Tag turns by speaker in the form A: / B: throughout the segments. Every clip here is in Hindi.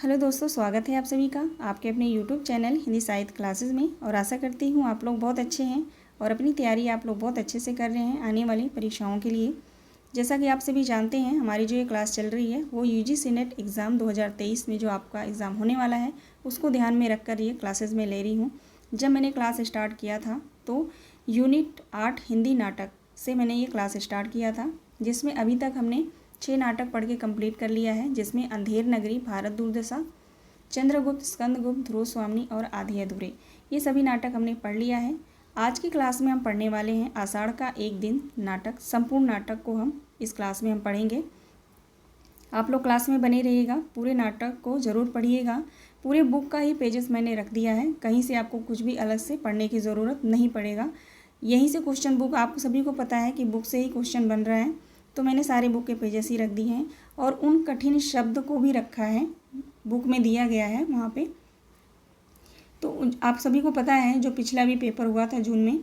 A: हेलो दोस्तों, स्वागत है आप सभी का आपके अपने यूट्यूब चैनल हिंदी साहित्य क्लासेस में। और आशा करती हूँ आप लोग बहुत अच्छे हैं और अपनी तैयारी आप लोग बहुत अच्छे से कर रहे हैं आने वाली परीक्षाओं के लिए। जैसा कि आप सभी जानते हैं, हमारी जो ये क्लास चल रही है वो यूजीसी नेट एग्ज़ाम 2023 में जो आपका एग्ज़ाम होने वाला है उसको ध्यान में रख कर ये क्लासेस में ले रही हूँ। जब मैंने क्लास स्टार्ट किया था तो यूनिट 8 हिंदी नाटक से मैंने ये क्लास स्टार्ट किया था, जिसमें अभी तक हमने 6 नाटक पढ़ के कंप्लीट कर लिया है, जिसमें अंधेर नगरी, भारत दुर्दशा, चंद्रगुप्त, स्कंदगुप्त, ध्रुव स्वामिनी और आधे अधूरे, ये सभी नाटक हमने पढ़ लिया है। आज की क्लास में हम पढ़ने वाले हैं आषाढ़ का एक दिन नाटक। संपूर्ण नाटक को हम इस क्लास में हम पढ़ेंगे। आप लोग क्लास में बने रहिएगा, पूरे नाटक को ज़रूर पढ़िएगा। पूरे बुक का ही पेजेस मैंने रख दिया है, कहीं से आपको कुछ भी अलग से पढ़ने की ज़रूरत नहीं पड़ेगा। यहीं से क्वेश्चन बुक, आप सभी को पता है कि बुक से ही क्वेश्चन बन रहा है, तो मैंने सारे बुक के पेजेस ही रख दिए हैं और उन कठिन शब्द को भी रखा है, बुक में दिया गया है वहाँ पे। तो आप सभी को पता है जो पिछला भी पेपर हुआ था जून में,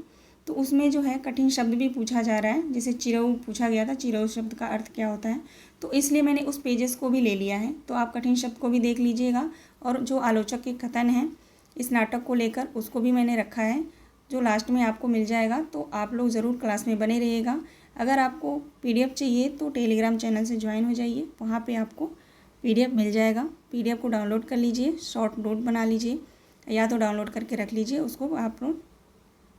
A: तो उसमें जो है कठिन शब्द भी पूछा जा रहा है। जैसे चिरऊ पूछा गया था, चिरऊ शब्द का अर्थ क्या होता है, तो इसलिए मैंने उस पेजेस को भी ले लिया है। तो आप कठिन शब्द को भी देख लीजिएगा और जो आलोचक के कथन हैं इस नाटक को लेकर उसको भी मैंने रखा है, जो लास्ट में आपको मिल जाएगा। तो आप लोग ज़रूर क्लास में बने रहिएगा। अगर आपको पीडीएफ चाहिए तो टेलीग्राम चैनल से ज्वाइन हो जाइए, वहाँ पे आपको पीडीएफ मिल जाएगा। पीडीएफ को डाउनलोड कर लीजिए, शॉर्ट नोट बना लीजिए या तो डाउनलोड करके रख लीजिए, उसको आप लोग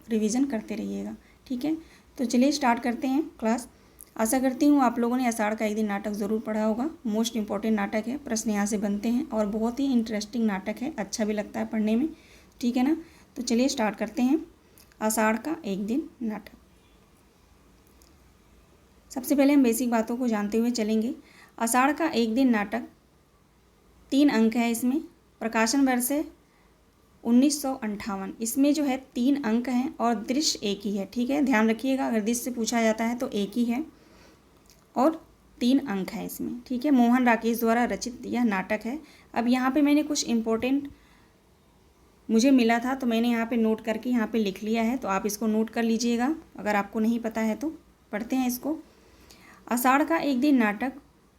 A: रिवीजन करते रहिएगा। ठीक है, तो चलिए स्टार्ट करते हैं क्लास। आशा करती हूँ आप लोगों ने आषाढ़ का एक दिन नाटक ज़रूर पढ़ा होगा। मोस्ट इंपॉर्टेंट नाटक है, प्रश्न यहाँ से बनते हैं और बहुत ही इंटरेस्टिंग नाटक है, अच्छा भी लगता है पढ़ने में। ठीक है ना, तो चलिए स्टार्ट करते हैं आषाढ़ का एक दिन नाटक। सबसे पहले हम बेसिक बातों को जानते हुए चलेंगे। आषाढ़ का एक दिन नाटक 3 अंक है, इसमें प्रकाशन वर्ष है 1958। इसमें जो है 3 अंक हैं और दृश्य एक ही है। ठीक है, ध्यान रखिएगा, अगर दृश्य से पूछा जाता है तो एक ही है और 3 अंक है इसमें। ठीक है, मोहन राकेश द्वारा रचित यह नाटक है। अब यहाँ पे मैंने कुछ इम्पोर्टेंट मुझे मिला था तो मैंने यहाँ पे नोट करके यहाँ पे लिख लिया है, तो आप इसको नोट कर लीजिएगा अगर आपको नहीं पता है तो। पढ़ते हैं इसको। आषाढ़ का एक दिन नाटक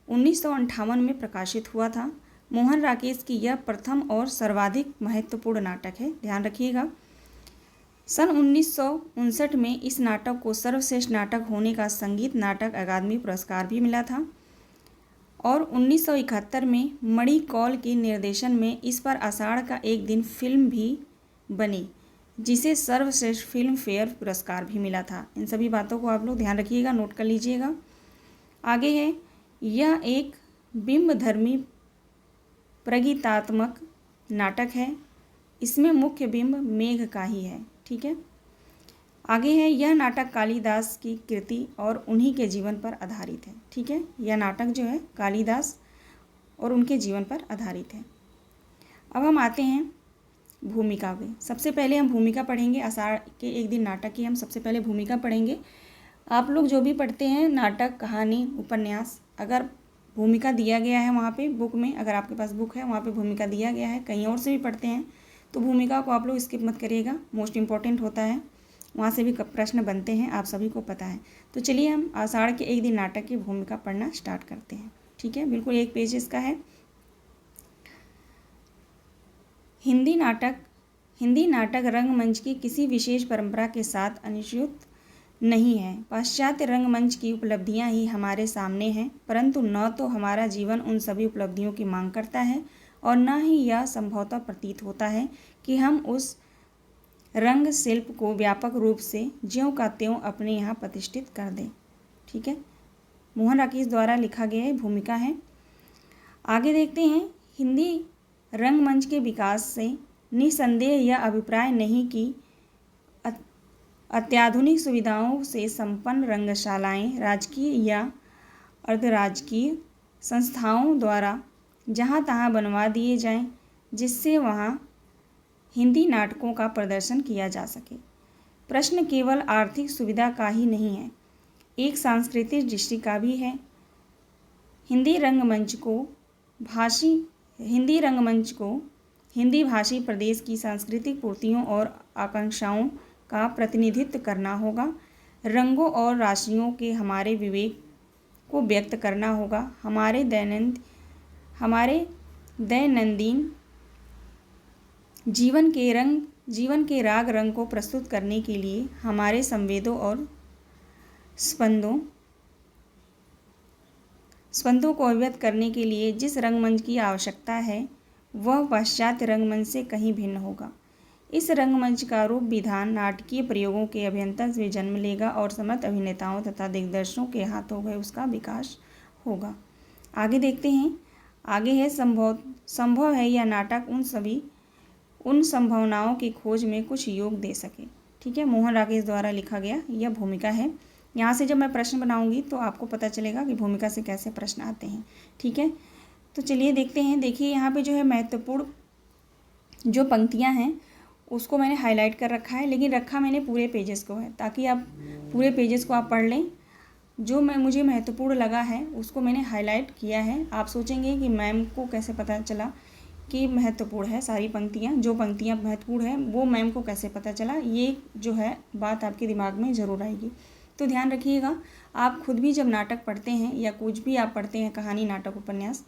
A: 1958 में प्रकाशित हुआ था। मोहन राकेश की यह प्रथम और सर्वाधिक महत्वपूर्ण नाटक है, ध्यान रखिएगा। सन 1959 में इस नाटक को सर्वश्रेष्ठ नाटक होने का संगीत नाटक अकादमी पुरस्कार भी मिला था और 1971 में मणि कौल के निर्देशन में इस पर आषाढ़ का एक दिन फिल्म भी बनी, जिसे सर्वश्रेष्ठ फिल्म फेयर पुरस्कार भी मिला था। इन सभी बातों को आप लोग ध्यान रखिएगा, नोट कर लीजिएगा। आगे है, यह एक बिंबधर्मी प्रगीतात्मक नाटक है। इसमें मुख्य बिंब मेघ का ही है। ठीक है, आगे है, यह नाटक कालिदास की कृति और उन्हीं के जीवन पर आधारित है। ठीक है, यह नाटक जो है कालिदास और उनके जीवन पर आधारित है। अब हम आते हैं भूमिका पे। सबसे पहले हम भूमिका पढ़ेंगे। आषाढ़ के एक दिन नाटक की हम सबसे पहले भूमिका पढ़ेंगे। आप लोग जो भी पढ़ते हैं नाटक, कहानी, उपन्यास, अगर भूमिका दिया गया है वहाँ पे बुक में, अगर आपके पास बुक है वहाँ पे भूमिका दिया गया है, कहीं और से भी पढ़ते हैं तो भूमिका को आप लोग स्किप मत करिएगा, मोस्ट इम्पॉर्टेंट होता है, वहाँ से भी प्रश्न बनते हैं, आप सभी को पता है। तो चलिए हम आषाढ़ के एक दिन नाटक की भूमिका पढ़ना स्टार्ट करते हैं। ठीक है, बिल्कुल एक पेज इसका है। हिंदी नाटक रंगमंच की किसी विशेष परंपरा के साथ अनुच्युत नहीं है। पाश्चात्य रंगमंच की उपलब्धियां ही हमारे सामने हैं, परंतु न तो हमारा जीवन उन सभी उपलब्धियों की मांग करता है और न ही यह संभवतः प्रतीत होता है कि हम उस रंग शिल्प को व्यापक रूप से ज्यों का त्यों अपने यहाँ प्रतिष्ठित कर दें। ठीक है, मोहन राकेश द्वारा लिखा गया भूमिका है। आगे देखते हैं, हिंदी रंगमंच के विकास से निसंदेह यह अभिप्राय नहीं कि अत्याधुनिक सुविधाओं से संपन्न रंगशालाएं राजकीय या अर्धराजकीय संस्थाओं द्वारा जहां तहां बनवा दिए जाएं, जिससे वहां हिंदी नाटकों का प्रदर्शन किया जा सके। प्रश्न केवल आर्थिक सुविधा का ही नहीं है, एक सांस्कृतिक दृष्टि का भी है। हिंदी भाषी प्रदेश की सांस्कृतिक पूर्तियों और आकांक्षाओं का प्रतिनिधित्व करना होगा। रंगों और राशियों के हमारे विवेक को व्यक्त करना होगा। हमारे दैनंदिन जीवन के राग रंग को प्रस्तुत करने के लिए हमारे संवेदों और स्पंदों को अभिव्यक्त करने के लिए जिस रंगमंच की आवश्यकता है वह पाश्चात्य रंगमंच से कहीं भिन्न होगा। इस रंगमंच का रूप विधान नाटकीय प्रयोगों के अभ्यंतर से जन्म लेगा और समर्थ अभिनेताओं तथा दिग्दर्शकों के हाथों में उसका विकास होगा। आगे देखते हैं। आगे है संभव है यह नाटक उन संभावनाओं की खोज में कुछ योग दे सके। ठीक है, मोहन राकेश द्वारा लिखा गया यह भूमिका है। यहाँ से जब मैं प्रश्न बनाऊंगी तो आपको पता चलेगा कि भूमिका से कैसे प्रश्न आते हैं। ठीक है, तो चलिए देखते हैं। देखिए यहाँ पे जो है महत्वपूर्ण जो पंक्तियाँ हैं उसको मैंने हाईलाइट कर रखा है, लेकिन रखा मैंने पूरे पेजेस को है ताकि आप पूरे पेजेस को आप पढ़ लें। जो मुझे महत्वपूर्ण लगा है उसको मैंने हाईलाइट किया है। आप सोचेंगे कि मैम को कैसे पता चला कि महत्वपूर्ण है सारी पंक्तियाँ, जो पंक्तियाँ महत्वपूर्ण है वो मैम को कैसे पता चला, ये जो है बात आपके दिमाग में ज़रूर आएगी। तो ध्यान रखिएगा, आप खुद भी जब नाटक पढ़ते हैं या कुछ भी आप पढ़ते हैं, कहानी, नाटक, उपन्यास,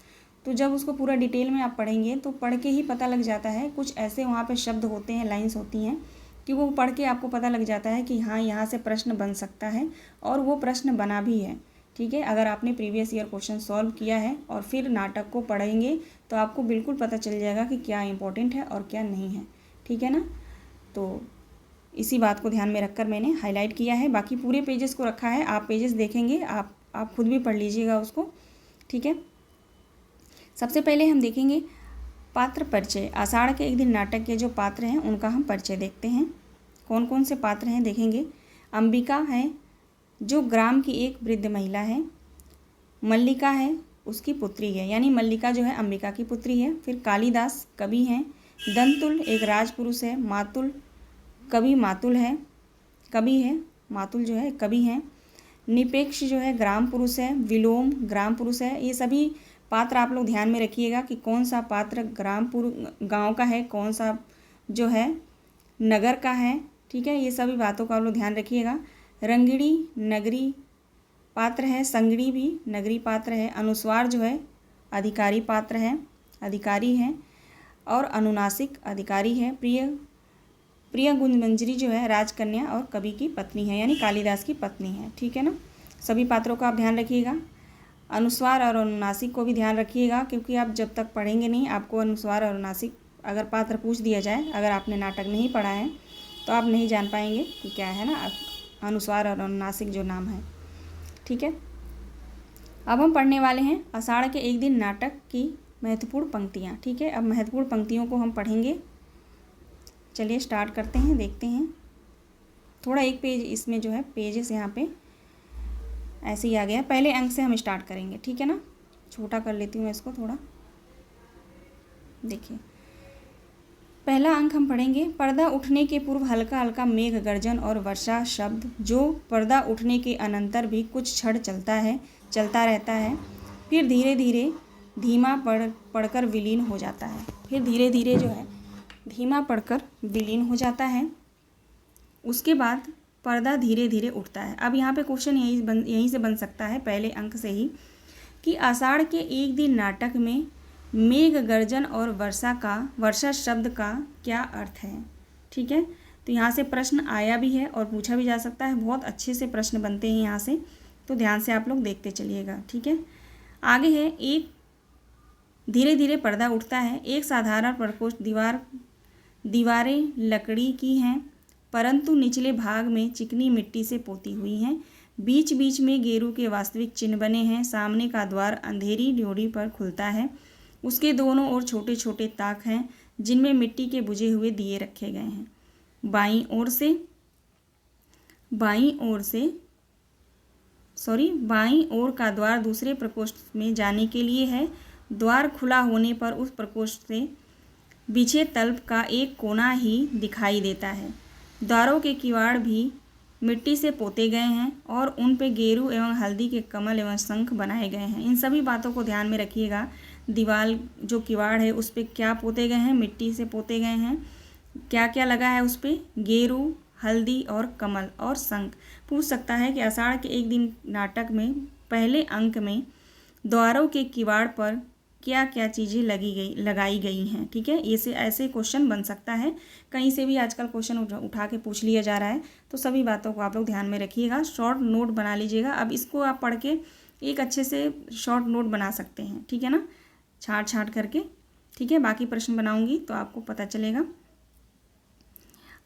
A: तो जब उसको पूरा डिटेल में आप पढ़ेंगे तो पढ़ के ही पता लग जाता है। कुछ ऐसे वहाँ पे शब्द होते हैं, लाइंस होती हैं कि वो पढ़ के आपको पता लग जाता है कि हाँ यहाँ से प्रश्न बन सकता है, और वो प्रश्न बना भी है। ठीक है, अगर आपने प्रीवियस ईयर क्वेश्चन सॉल्व किया है और फिर नाटक को पढ़ेंगे तो आपको बिल्कुल पता चल जाएगा कि क्या इंपॉर्टेंट है और क्या नहीं है। ठीक है ना, तो इसी बात को ध्यान में रखकर मैंने हाईलाइट किया है। बाकी पूरे पेजेस को रखा है, आप पेजेस देखेंगे, आप खुद भी पढ़ लीजिएगा उसको। ठीक है, सबसे पहले हम देखेंगे पात्र परिचय। आषाढ़ के एक दिन नाटक के जो पात्र हैं उनका हम परिचय देखते हैं। कौन कौन से पात्र हैं देखेंगे। अंबिका है जो ग्राम की एक वृद्ध महिला है। मल्लिका है उसकी पुत्री है, यानी मल्लिका जो है अंबिका की पुत्री है। फिर कालिदास कवि हैं। दंतुल एक राजपुरुष है। मातुल कवि मातुल है, कवि है। मातुल जो है कवि हैं। निपेक्ष जो है ग्राम पुरुष है। विलोम ग्राम पुरुष है। ये सभी पात्र आप लोग ध्यान में रखिएगा कि कौन सा पात्र गांव का है, कौन सा जो है नगर का है। ठीक है, ये सभी बातों का आप लोग ध्यान रखिएगा। रंगिणी नगरी पात्र है। संगड़ी भी नगरी पात्र है। अनुस्वार जो है अधिकारी पात्र है, अधिकारी है। और अनुनासिक अधिकारी है। प्रिय गुंजमंजरी जो है राजकन्या और कवि की पत्नी है, यानी कालिदास की पत्नी है। ठीक है ना, सभी पात्रों का आप ध्यान रखिएगा। अनुस्वार और अनुनासिक को भी ध्यान रखिएगा, क्योंकि आप जब तक पढ़ेंगे नहीं आपको अनुस्वार और अनुनासिक अगर पात्र पूछ दिया जाए, अगर आपने नाटक नहीं पढ़ा है तो आप नहीं जान पाएंगे कि क्या है ना अनुस्वार और अनुनासिक जो नाम है। ठीक है, अब हम पढ़ने वाले हैं आषाढ़ के एक दिन नाटक की महत्वपूर्ण पंक्तियाँ। ठीक है, अब महत्वपूर्ण पंक्तियों को हम पढ़ेंगे। चलिए स्टार्ट करते हैं, देखते हैं। थोड़ा एक पेज इसमें जो है पेजेस यहाँ पे ऐसे ही आ गया। पहले अंक से हम स्टार्ट करेंगे। ठीक है ना, छोटा कर लेती हूँ मैं इसको थोड़ा। देखिए पहला अंक हम पढ़ेंगे। पर्दा उठने के पूर्व हल्का हल्का मेघ गर्जन और वर्षा शब्द, जो पर्दा उठने के अनंतर भी कुछ क्षण चलता रहता है, फिर धीरे धीरे धीमा पड़कर विलीन हो जाता है। फिर धीरे धीरे जो है धीमा पड़कर विलीन हो जाता है। उसके बाद पर्दा धीरे धीरे उठता है। अब यहाँ पे क्वेश्चन यहीं से बन सकता है पहले अंक से ही कि आषाढ़ के एक दिन नाटक में मेघ गर्जन और वर्षा शब्द का क्या अर्थ है। ठीक है, तो यहाँ से प्रश्न आया भी है और पूछा भी जा सकता है। बहुत अच्छे से प्रश्न बनते हैं यहाँ से, तो ध्यान से आप लोग देखते चलिएगा। ठीक है, आगे है एक धीरे धीरे पर्दा उठता है। एक साधारण प्रकोष्ठ दीवारें लकड़ी की हैं, परंतु निचले भाग में चिकनी मिट्टी से पोती हुई हैं। बीच बीच में गेरू के वास्तविक चिन्ह बने हैं। सामने का द्वार अंधेरी ड्योढ़ी पर खुलता है। उसके दोनों ओर छोटे छोटे ताक हैं जिनमें मिट्टी के बुझे हुए दिए रखे गए हैं। बाईं ओर का द्वार दूसरे प्रकोष्ठ में जाने के लिए है। द्वार खुला होने पर उस प्रकोष्ठ से बिछे तल्प का एक कोना ही दिखाई देता है। द्वारों के किवाड़ भी मिट्टी से पोते गए हैं और उन पे गेरू एवं हल्दी के कमल एवं शंख बनाए गए हैं। इन सभी बातों को ध्यान में रखिएगा। दीवार जो किवाड़ है उस पे क्या पोते गए हैं, मिट्टी से पोते गए हैं। क्या क्या लगा है उस पे, गेरू, हल्दी और कमल और शंख। पूछ सकता है कि आषाढ़ के एक दिन नाटक में पहले अंक में द्वारों के किवाड़ पर क्या क्या चीज़ें लगाई गई हैं। ठीक है, ऐसे ऐसे क्वेश्चन बन सकता है, कहीं से भी आजकल क्वेश्चन उठा के पूछ लिया जा रहा है। तो सभी बातों को आप लोग ध्यान में रखिएगा, शॉर्ट नोट बना लीजिएगा। अब इसको आप पढ़ के एक अच्छे से शॉर्ट नोट बना सकते हैं। ठीक है ना, छाँट छाँट करके। ठीक है, बाकी प्रश्न बनाऊंगी तो आपको पता चलेगा।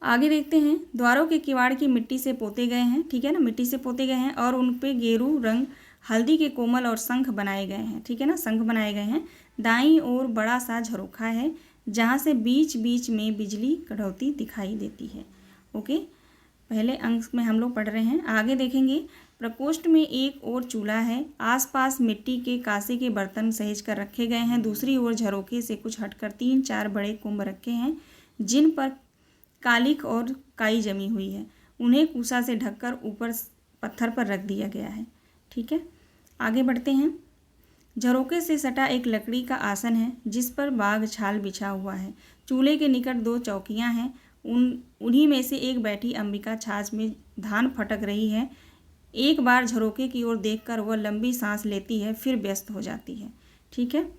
A: आगे देखते हैं, द्वारों के किवाड़ की मिट्टी से पोते गए हैं। ठीक है ना, मिट्टी से पोते गए हैं और उन पे गेरू रंग, हल्दी के कोमल और शंख बनाए गए हैं। ठीक है ना, शंख बनाए गए हैं। दाईं ओर बड़ा सा झरोखा है जहाँ से बीच बीच में बिजली कटौती दिखाई देती है। ओके, पहले अंक में हम लोग पढ़ रहे हैं। आगे देखेंगे, प्रकोष्ठ में एक और चूल्हा है, आसपास मिट्टी के कांसे के बर्तन सहेज कर रखे गए हैं। दूसरी ओर झरोखे से कुछ हटकर 3-4 बड़े कुंभ रखे हैं जिन पर कालिक और काई जमी हुई है। उन्हें कूसा से ढककर ऊपर पत्थर पर रख दिया गया है। ठीक है, आगे बढ़ते हैं। झरोके से सटा एक लकड़ी का आसन है जिस पर बाघ छाल बिछा हुआ है। चूल्हे के निकट 2 चौकियां हैं, उन्हीं में से एक बैठी अंबिका छाछ में धान फटक रही है। एक बार झरोके की ओर देखकर वह लंबी सांस लेती है, फिर व्यस्त हो जाती है। ठीक है,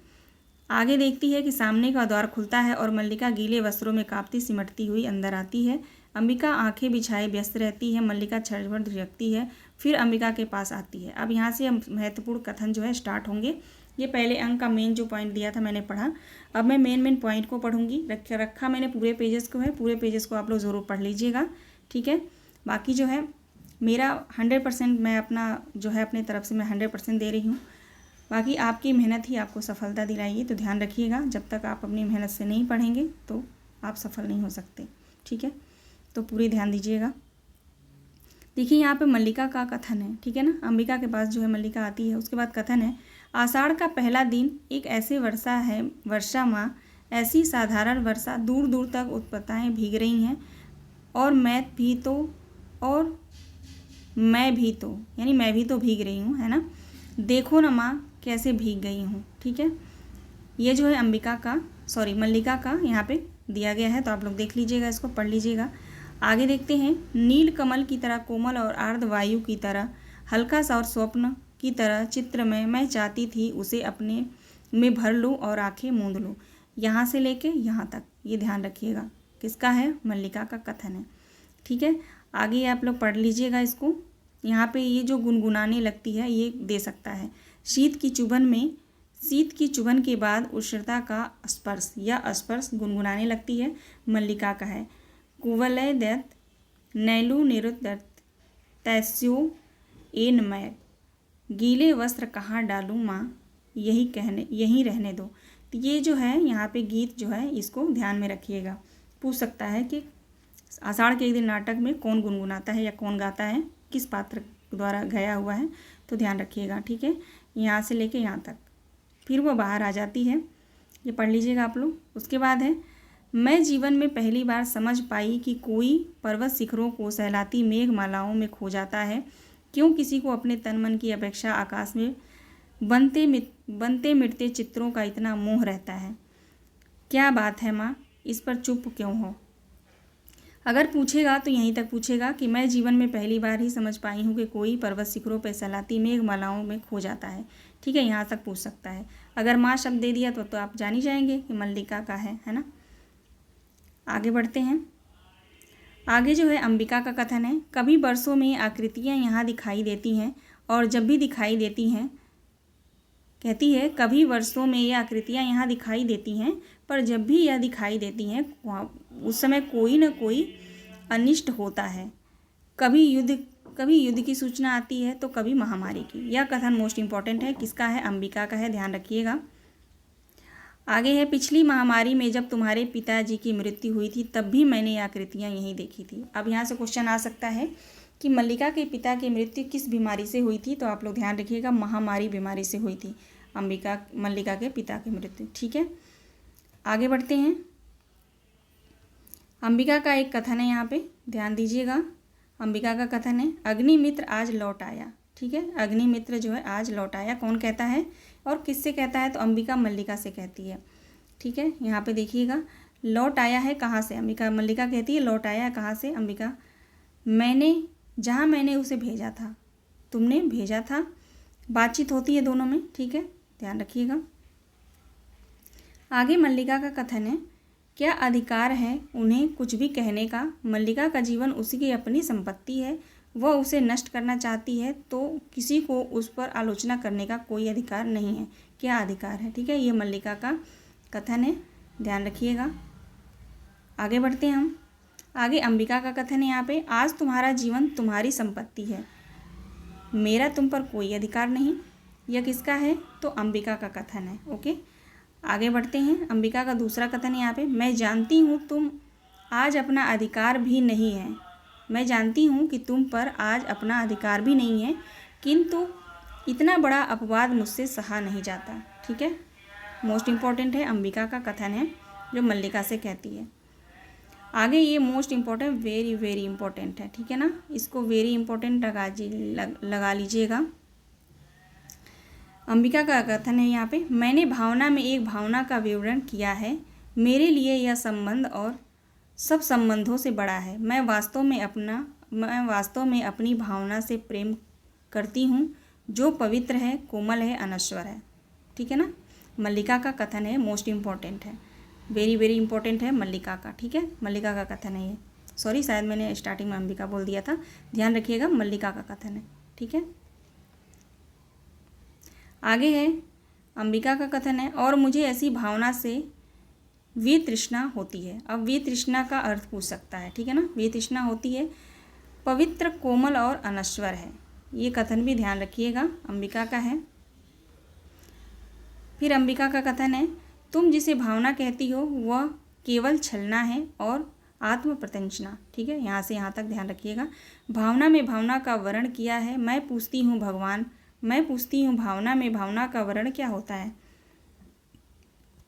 A: आगे देखती है कि सामने का द्वार खुलता है और मल्लिका गीले वस्त्रों में कांपती सिमटती हुई अंदर आती है। अंबिका आंखें बिछाए व्यस्त रहती है। मल्लिका क्षण रखती है, फिर अंबिका के पास आती है। अब यहाँ से महत्वपूर्ण कथन जो है स्टार्ट होंगे। ये पहले अंक का मेन जो पॉइंट दिया था मैंने पढ़ा। अब मैं मेन पॉइंट को पढ़ूंगी। रखा मैंने पूरे पेजेस को है, पूरे पेजेस को आप लोग ज़रूर पढ़ लीजिएगा। ठीक है, बाकी जो है मेरा 100% मैं अपना जो है अपने तरफ से मैं 100% दे रही हूँ। बाकी आपकी मेहनत ही आपको सफलता दिलाएगी, तो ध्यान रखिएगा। जब तक आप अपनी मेहनत से नहीं पढ़ेंगे तो आप सफल नहीं हो सकते। ठीक है, तो पूरी ध्यान दीजिएगा। देखिए यहाँ पे मल्लिका का कथन है। ठीक है ना, अंबिका के पास जो है मल्लिका आती है। उसके बाद कथन है, आषाढ़ का पहला दिन एक ऐसे वर्षा है, वर्षा माँ, ऐसी साधारण वर्षा, दूर दूर तक उत्पत्ताएँ भीग रही हैं और मैं भी तो यानी मैं भी तो भीग रही हूँ, है ना। देखो ना माँ कैसे भीग गई हूँ। ठीक है, ये जो है मल्लिका का यहाँ पे दिया गया है, तो आप लोग देख लीजिएगा, इसको पढ़ लीजिएगा। आगे देखते हैं, नील कमल की तरह कोमल और आर्द्र वायु की तरह हल्का सा और स्वप्न की तरह चित्र में मैं चाहती थी उसे अपने में भर लूँ और आंखें मूंद लूँ, यहाँ से लेके यहाँ तक। ये ध्यान रखिएगा, किसका है, मल्लिका का कथन है। ठीक है, आगे आप लोग पढ़ लीजिएगा इसको। यहाँ पे ये जो गुनगुनाने लगती है ये दे सकता है, शीत की चुभन के बाद उष्णता का स्पर्श या स्पर्श गुनगुनाने लगती है। मल्लिका का है, कुवलय दत्त नैलु निरुदत्त तैस्यो एन मैं, गीले वस्त्र कहाँ डालूँ माँ, यहीं रहने दो। तो ये जो है यहाँ पे गीत जो है इसको ध्यान में रखिएगा। पूछ सकता है कि आषाढ़ के एक दिन नाटक में कौन गुनगुनाता है या कौन गाता है, किस पात्र द्वारा गाया हुआ है, तो ध्यान रखिएगा। ठीक है, यहाँ से लेके यहाँ तक, फिर वो बाहर आ जाती है। ये पढ़ लीजिएगा आप लोग। उसके बाद है, मैं जीवन में पहली बार समझ पाई कि कोई पर्वत शिखरों को सहलाती मेघमालाओं में खो जाता है। क्यों किसी को अपने तन मन की अपेक्षा आकाश में बनते मिटते चित्रों का इतना मोह रहता है। क्या बात है माँ, इस पर चुप क्यों हो। अगर पूछेगा तो यहीं तक पूछेगा कि मैं जीवन में पहली बार ही समझ पाई हूँ कि कोई पर्वत शिखरों पर सहलाती मेघमालाओं में खो जाता है। ठीक है, यहाँ तक पूछ सकता है। अगर माँ शब्द दे दिया तो आप जान ही जाएंगे कि मल्लिका का है ना। आगे बढ़ते हैं। आगे जो है अंबिका का कथन है, कभी बरसों में आकृतियाँ यहाँ दिखाई देती हैं और जब भी दिखाई देती हैं, कहती है कभी वर्षों में ये आकृतियाँ यहाँ दिखाई देती हैं, पर जब भी यह दिखाई देती हैं उस समय कोई न कोई अनिष्ट होता है। कभी युद्ध की सूचना आती है तो कभी महामारी की। यह कथन मोस्ट इम्पॉर्टेंट है, किसका है, अंबिका का है, ध्यान रखिएगा। आगे है, पिछली महामारी में जब तुम्हारे पिताजी की मृत्यु हुई थी तब भी मैंने ये आकृतियाँ यहीं देखी थी। अब यहाँ से क्वेश्चन आ सकता है कि मल्लिका के पिता की मृत्यु किस बीमारी से हुई थी, तो आप लोग ध्यान रखिएगा, महामारी बीमारी से हुई थी मल्लिका के पिता की मृत्यु। ठीक है, आगे बढ़ते हैं। अंबिका का एक कथन है, यहाँ पे ध्यान दीजिएगा। अंबिका का कथन है, अग्निमित्र आज लौट आया। ठीक है, अग्निमित्र जो है आज लौट आया, कौन कहता है और किससे कहता है, तो अंबिका मल्लिका से कहती है। ठीक है, यहाँ पे देखिएगा, लौट आया है कहाँ से, मल्लिका कहती है लौट आया कहाँ से, अंबिका जहाँ मैंने उसे भेजा था, तुमने भेजा था। बातचीत होती है दोनों में। ठीक है, ध्यान रखिएगा। आगे मल्लिका का कथन है, क्या अधिकार है उन्हें कुछ भी कहने का? मल्लिका का जीवन उसी की अपनी संपत्ति है, वह उसे नष्ट करना चाहती है तो किसी को उस पर आलोचना करने का कोई अधिकार नहीं है। क्या अधिकार है? ठीक है, ये मल्लिका का कथन है, ध्यान रखिएगा। आगे बढ़ते हैं हम। आगे अंबिका का कथन है यहाँ पे, आज तुम्हारा जीवन तुम्हारी संपत्ति है, मेरा तुम पर कोई अधिकार नहीं। यह किसका है? तो अंबिका का कथन है। ओके, आगे बढ़ते हैं। अंबिका का दूसरा कथन है यहाँ पे, मैं जानती हूँ तुम आज अपना अधिकार भी नहीं है, मैं जानती हूँ कि तुम पर आज अपना अधिकार भी नहीं है, किंतु इतना बड़ा अपवाद मुझसे सहा नहीं जाता। ठीक है, मोस्ट इम्पॉर्टेंट है, अंबिका का कथन है जो मल्लिका से कहती है। आगे ये most important, very very important है। ठीक है ना, इसको वेरी इम्पॉर्टेंट लगा लीजिएगा। अंबिका का कथन है यहाँ पे, मैंने भावना में एक भावना का विवरण किया है, मेरे लिए यह संबंध और सब संबंधों से बड़ा है। मैं वास्तव में अपनी भावना से प्रेम करती हूँ, जो पवित्र है, कोमल है, अनश्वर है। ठीक है ना, मल्लिका का कथन है, मोस्ट इम्पॉर्टेंट है, वेरी वेरी इंपॉर्टेंट है मल्लिका का। ठीक है, मल्लिका का कथन है ये। सॉरी, शायद मैंने स्टार्टिंग में अंबिका बोल दिया था, ध्यान रखिएगा, मल्लिका का कथन है। ठीक है, आगे है अंबिका का कथन है, और मुझे ऐसी भावना से वितृष्णा होती है। अब वितृष्णा का अर्थ पूछ सकता है। ठीक है ना, वितृष्णा होती है, पवित्र, कोमल और अनश्वर है। ये कथन भी ध्यान रखिएगा, अंबिका का है। फिर अंबिका का कथन है, तुम जिसे भावना कहती हो वह केवल छलना है और आत्म प्रत्यंचना। ठीक है, यहाँ से यहाँ तक ध्यान रखिएगा। भावना में भावना का वर्ण किया है। मैं पूछती हूँ भगवान, मैं पूछती हूँ भावना में भावना का वर्ण क्या होता है,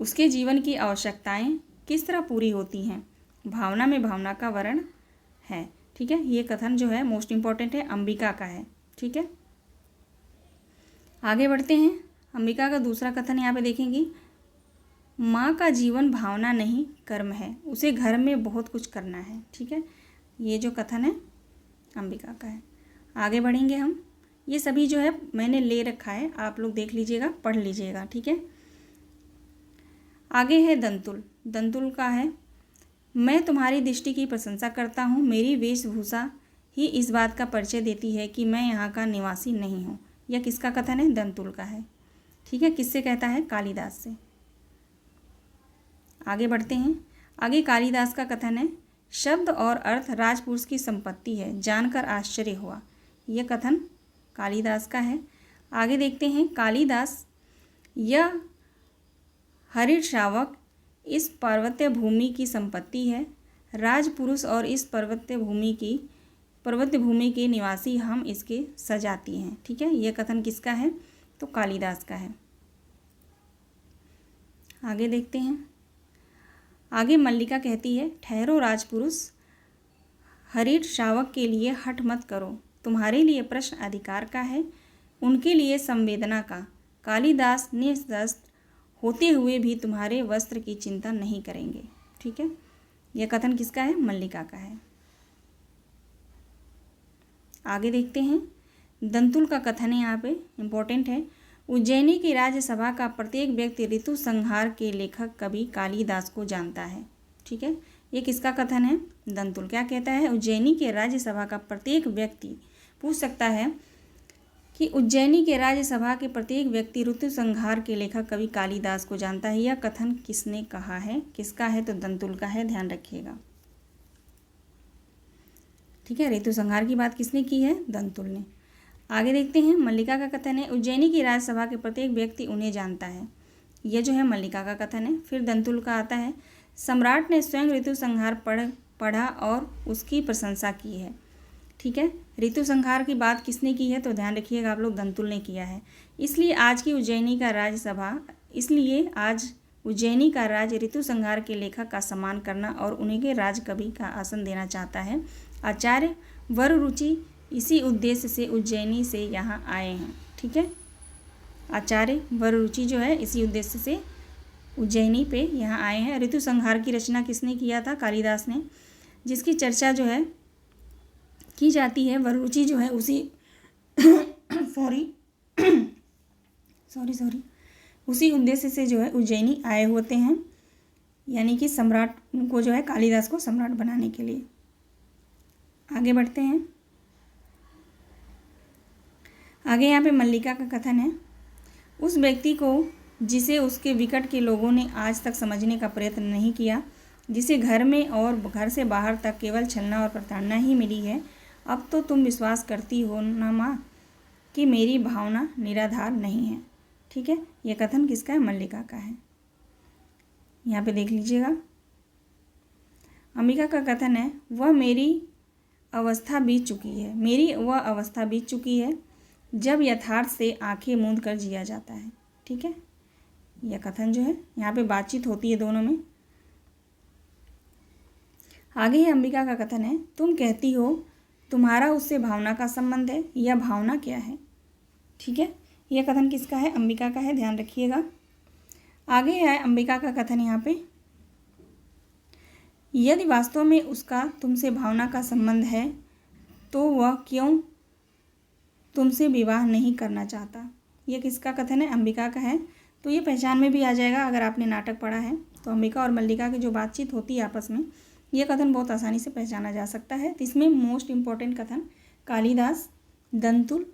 A: उसके जीवन की आवश्यकताएं किस तरह पूरी होती हैं, भावना में भावना का वर्ण है। ठीक है, ये कथन जो है मोस्ट इम्पॉर्टेंट है, अंबिका का है। ठीक है, आगे बढ़ते हैं। अंबिका का दूसरा कथन यहाँ पे देखेंगे, माँ का जीवन भावना नहीं कर्म है, उसे घर में बहुत कुछ करना है। ठीक है, ये जो कथन है अंबिका का है। आगे बढ़ेंगे हम। ये सभी जो है मैंने ले रखा है, आप लोग देख लीजिएगा, पढ़ लीजिएगा। ठीक है, आगे है दंतुल। दंतुल का है, मैं तुम्हारी दृष्टि की प्रशंसा करता हूँ, मेरी वेशभूषा ही इस बात का परिचय देती है कि मैं यहाँ का निवासी नहीं हूँ। यह किसका कथन है? दंतुल का है। ठीक है, किससे कहता है? कालिदास से। आगे बढ़ते हैं। आगे कालिदास का कथन है, शब्द और अर्थ राजपुरुष की संपत्ति है, जानकर आश्चर्य हुआ। यह कथन कालिदास का है। आगे देखते हैं, कालिदास, यह हरित शावक इस पर्वतीय भूमि की संपत्ति है, राजपुरुष और इस पर्वतीय भूमि के निवासी हम इसके सजाती हैं। ठीक है, यह कथन किसका है? तो कालिदास का है। आगे देखते हैं। आगे मल्लिका कहती है, ठहरो राजपुरुष, हरित शावक के लिए हठ मत करो, तुम्हारे लिए प्रश्न अधिकार का है, उनके लिए संवेदना का। कालिदास निशस्त्र होते हुए भी तुम्हारे वस्त्र की चिंता नहीं करेंगे। ठीक है, यह कथन किसका है? मल्लिका का है। आगे देखते हैं। दंतुल का कथन है, यहाँ पे इम्पोर्टेंट है, उज्जैनी की राज्यसभा का प्रत्येक व्यक्ति ऋतु संहार के लेखक कवि कालिदास को जानता है। ठीक है, ये किसका कथन है? दंतुल। क्या कहता है? उज्जैनी के राज्यसभा का प्रत्येक व्यक्ति, पूछ सकता है कि उज्जैनी के राज्यसभा के प्रत्येक व्यक्ति ऋतु संहार के लेखक कवि कालिदास को जानता है। यह कथन किसने कहा है? किसका है? तो दंतुल का है, ध्यान रखिएगा। ठीक है, ऋतु संहार की बात किसने की है? दंतुल ने। आगे देखते हैं। मल्लिका का कथन है, उज्जैनी की राज्यसभा के प्रत्येक व्यक्ति उन्हें जानता है। यह जो है मल्लिका का कथन है। फिर दंतुल का आता है, सम्राट ने स्वयं ऋतु संहार पढ़ा और उसकी प्रशंसा की है। ठीक है, ऋतु संहार की बात किसने की है? तो ध्यान रखिएगा आप लोग, दंतुल ने किया है। इसलिए आज उज्जैनी का राज्य ऋतु संहार के लेखक का सम्मान करना और उन्हें के राजकवि का आसन देना चाहता है। आचार्य वररुचि इसी उद्देश्य से उज्जैनी से यहाँ आए हैं। ठीक है, आचार्य वररुचि जो है इसी उद्देश्य से उज्जैनी पे यहाँ आए हैं। ऋतु संहार की रचना किसने किया था? कालिदास ने। जिसकी चर्चा जो है की जाती है, वररुचि जो है उसी उसी उद्देश्य से जो है उज्जैनी आए होते हैं, यानी कि सम्राट को जो है कालिदास को सम्राट बनाने के लिए। आगे बढ़ते हैं। आगे यहाँ पे मल्लिका का कथन है, उस व्यक्ति को जिसे उसके विकट के लोगों ने आज तक समझने का प्रयत्न नहीं किया, जिसे घर में और घर से बाहर तक केवल छलना और प्रताड़ना ही मिली है, अब तो तुम विश्वास करती हो ना माँ कि मेरी भावना निराधार नहीं है। ठीक है, यह कथन किसका है? मल्लिका का है। यहाँ पे देख लीजिएगा, अंबिका का कथन है, वह मेरी अवस्था बीत चुकी है, मेरी वह अवस्था बीत चुकी है जब यथार्थ से आंखें मूंद कर जिया जाता है। ठीक है, यह कथन जो है यहाँ पे बातचीत होती है दोनों में। आगे ही अंबिका का कथन है, तुम कहती हो तुम्हारा उससे भावना का संबंध है, यह भावना क्या है? ठीक है, यह कथन किसका है? अंबिका का है, ध्यान रखिएगा। आगे है अंबिका का कथन यहाँ पे, यदि वास्तव में उसका तुमसे भावना का संबंध है तो वह क्यों तुमसे विवाह नहीं करना चाहता? यह किसका कथन है? अंबिका का है। तो ये पहचान में भी आ जाएगा अगर आपने नाटक पढ़ा है तो अंबिका और मल्लिका की जो बातचीत होती है आपस में, यह कथन बहुत आसानी से पहचाना जा सकता है। तो इसमें मोस्ट इम्पॉर्टेंट कथन कालिदास, दंतुल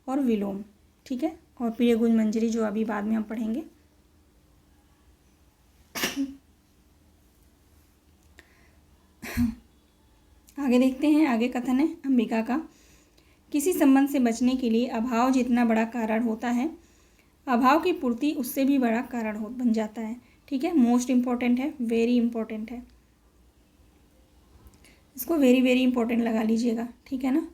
A: और विलोम। ठीक है, और प्रियगुंज मंजरी जो अभी बाद में हम पढ़ेंगे। आगे देखते हैं। आगे कथन है अंबिका का, किसी संबंध से बचने के लिए अभाव जितना बड़ा कारण होता है, अभाव की पूर्ति उससे भी बड़ा कारण बन जाता है। ठीक है, मोस्ट इम्पॉर्टेंट है, वेरी इंपॉर्टेंट है, इसको वेरी वेरी इंपॉर्टेंट लगा लीजिएगा। ठीक है ना।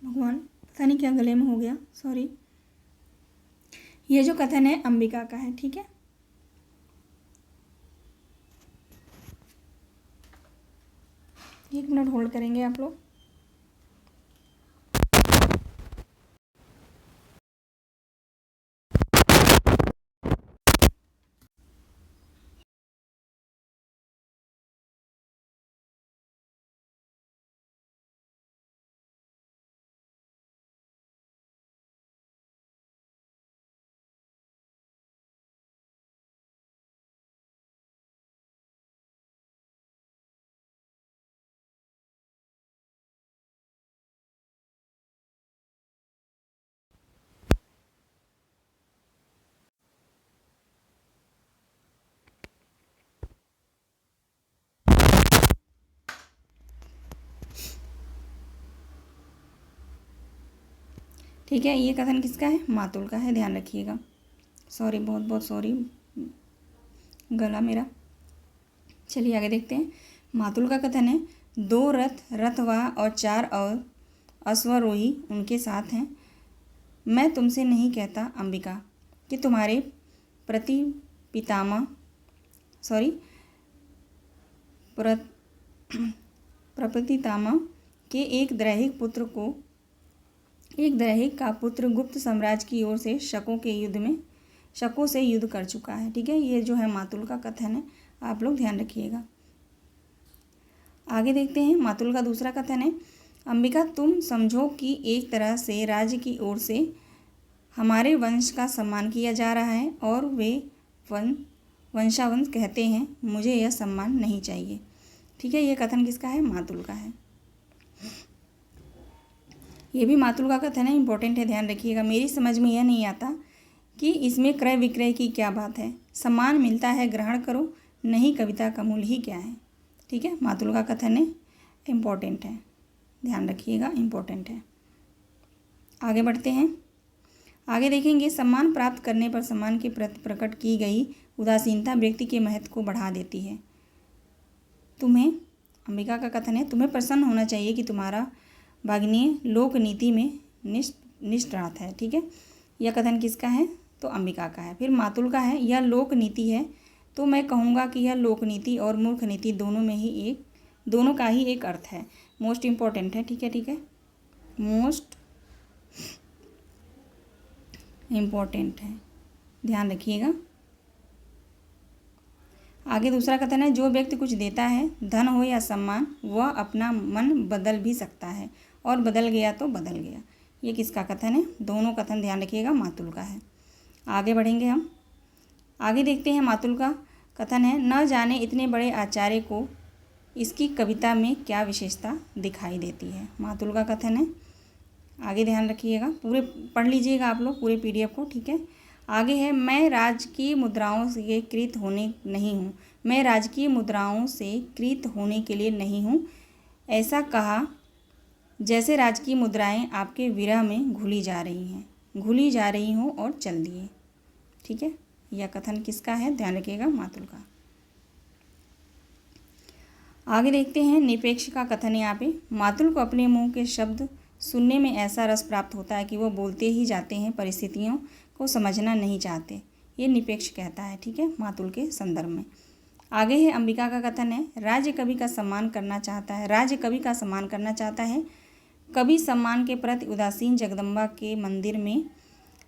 A: भगवान, पता नहीं क्या गले में हो गया, सॉरी। यह जो कथन है अंबिका का है। ठीक है, एक मिनट होल्ड करेंगे आप लोग। ठीक है, ये कथन किसका है? मातुल का है, ध्यान रखिएगा। सॉरी, बहुत बहुत सॉरी, गला मेरा। चलिए आगे देखते हैं। मातुल का कथन है, 2 रथ, रथवाह और 4 और अश्वरोही उनके साथ हैं। मैं तुमसे नहीं कहता अंबिका कि तुम्हारे प्रति पितामह प्रपितामह के एक दैहिक का पुत्र गुप्त साम्राज्य की ओर से शकों से युद्ध कर चुका है। ठीक है, ये जो है मातुल का कथन है, आप लोग ध्यान रखिएगा। आगे देखते हैं। मातुल का दूसरा कथन है, अंबिका तुम समझो कि एक तरह से राज्य की ओर से हमारे वंश का सम्मान किया जा रहा है और वे वंशावंश कहते हैं, मुझे यह सम्मान नहीं चाहिए। ठीक है, यह कथन किसका है? मातुल का है। ये भी मातुल का कथन है, इंपॉर्टेंट है, ध्यान रखिएगा। मेरी समझ में यह नहीं आता कि इसमें क्रय विक्रय की क्या बात है। सम्मान मिलता है, ग्रहण करो, नहीं कविता का मूल ही क्या है। ठीक है, मातुल का कथन है, इम्पॉर्टेंट है, ध्यान रखिएगा, इम्पॉर्टेंट है। आगे बढ़ते हैं। आगे देखेंगे, सम्मान प्राप्त करने पर सम्मान के प्रति प्रकट की गई उदासीनता व्यक्ति के महत्व को बढ़ा देती है। अंबिका का कथन है, तुम्हें प्रसन्न होना चाहिए कि तुम्हारा भाग्नीय लोक नीति में निष्णात है। ठीक है, यह कथन किसका है? तो अंबिका का है। फिर मातुल का है, यह लोक नीति है, तो मैं कहूँगा कि यह लोक नीति और मूर्ख नीति दोनों का ही एक अर्थ है। मोस्ट इम्पॉर्टेंट है। ठीक है, मोस्ट इम्पॉर्टेंट है, ध्यान रखिएगा। आगे दूसरा कथन है, जो व्यक्ति कुछ देता है, धन हो या सम्मान, वह अपना मन बदल भी सकता है और बदल गया तो बदल गया। ये किसका कथन है? दोनों कथन ध्यान रखिएगा मातुल का है। आगे बढ़ेंगे हम। आगे देखते हैं मातुल का कथन है, न जाने इतने बड़े आचार्य को इसकी कविता में क्या विशेषता दिखाई देती है। मातुल का कथन है। आगे ध्यान रखिएगा, पूरे पढ़ लीजिएगा आप लोग पूरे PDF को, ठीक है। आगे है, मैं राजकीय मुद्राओं से कृत होने नहीं हूँ। मैं राजकीय मुद्राओं से कृत होने के लिए नहीं हूँ। ऐसा कहा जैसे राजकीय मुद्राएं आपके विरह में घुली जा रही हों और चल दिए। ठीक है, यह कथन किसका है? ध्यान रखिएगा मातुल का। आगे देखते हैं निपेक्ष का कथन है। यहाँ पे मातुल को अपने मुंह के शब्द सुनने में ऐसा रस प्राप्त होता है कि वो बोलते ही जाते हैं, परिस्थितियों को समझना नहीं चाहते। ये निपेक्ष कहता है, ठीक है, मातुल के संदर्भ में। आगे है अंबिका का कथन है, राज्य कवि का सम्मान करना चाहता है। राज्य कवि का सम्मान करना चाहता है। कवि सम्मान के प्रति उदासीन जगदम्बा के मंदिर में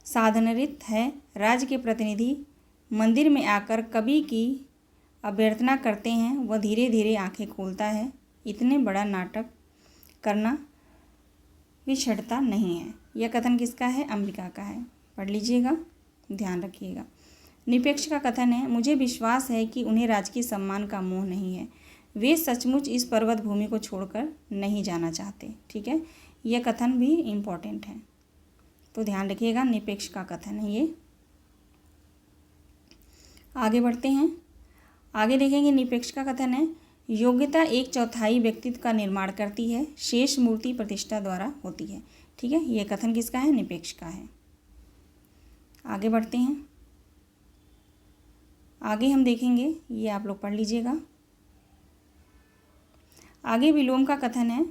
A: साधनरत है। राज्य के प्रतिनिधि मंदिर में आकर कवि की अभ्यर्थना करते हैं। वह धीरे धीरे आंखें खोलता है। इतने बड़ा नाटक करना विषढ़ता नहीं है। यह कथन किसका है? अंबिका का है। पढ़ लीजिएगा, ध्यान रखिएगा। निपेक्ष का कथन है, मुझे विश्वास है कि उन्हें राजकीय सम्मान का मोह नहीं है। वे सचमुच इस पर्वत भूमि को छोड़कर नहीं जाना चाहते। ठीक है, यह कथन भी इम्पोर्टेंट है, तो ध्यान रखिएगा। निपेक्ष का कथन है ये। आगे बढ़ते हैं। आगे देखेंगे निपेक्ष का कथन है, योग्यता 1/4 व्यक्तित्व का निर्माण करती है। शेष मूर्ति प्रतिष्ठा द्वारा होती है। ठीक है, यह कथन किसका है? निपेक्ष का है। आगे बढ़ते हैं। आगे हम देखेंगे, ये आप लोग पढ़ लीजिएगा। आगे विलोम का कथन है,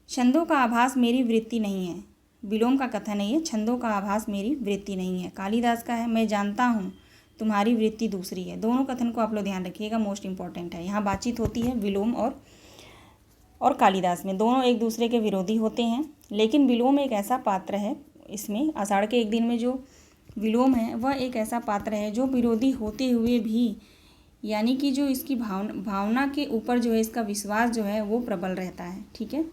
A: छंदों का आभास मेरी वृत्ति नहीं है। विलोम का कथन है ये, छंदों का आभास मेरी वृत्ति नहीं है। कालिदास का है, मैं जानता हूँ तुम्हारी वृत्ति दूसरी है। दोनों कथन को आप लोग ध्यान रखिएगा, मोस्ट इंपॉर्टेंट है। यहाँ बातचीत होती है विलोम और कालिदास में। दोनों एक दूसरे के विरोधी होते हैं, लेकिन विलोम एक ऐसा पात्र है इसमें, आषाढ़ के एक दिन में जो विलोम है वह एक ऐसा पात्र है जो विरोधी होते हुए भी, यानी कि जो इसकी भावना के ऊपर जो है इसका विश्वास जो है वो प्रबल रहता है। ठीक है,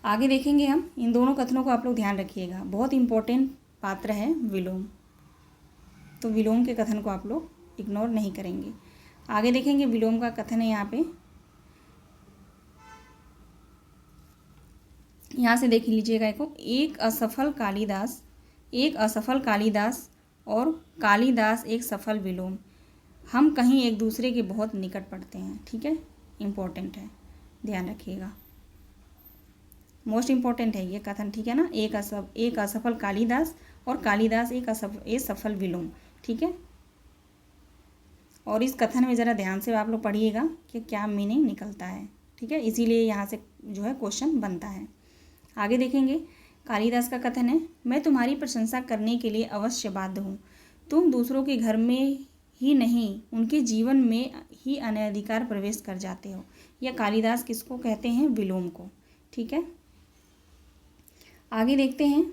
A: आगे देखेंगे हम। इन दोनों कथनों को आप लोग ध्यान रखिएगा, बहुत इंपॉर्टेंट पात्र है विलोम, तो विलोम के कथन को आप लोग इग्नोर नहीं करेंगे। आगे देखेंगे विलोम का कथन है यहाँ पे, यहाँ से देख लीजिएगा। एक असफल कालिदास और कालिदास एक सफल विलोम, हम कहीं एक दूसरे के बहुत निकट पड़ते हैं। ठीक है, इम्पोर्टेंट है, ध्यान रखिएगा, मोस्ट इम्पोर्टेंट है ये कथन। ठीक है ना, एक असफल कालिदास और कालिदास एक सफल विलोम। ठीक है, और इस कथन में ज़रा ध्यान से आप लोग पढ़िएगा कि क्या मीनिंग निकलता है। ठीक है, इसीलिए यहाँ से जो है क्वेश्चन बनता है। आगे देखेंगे, कालिदास का कथन है, मैं तुम्हारी प्रशंसा करने के लिए अवश्य बाध्य हूँ। तुम दूसरों के घर में ही नहीं, उनके जीवन में ही अनधिकार प्रवेश कर जाते हो। यह कालिदास किसको कहते हैं? विलोम को। ठीक है, आगे देखते हैं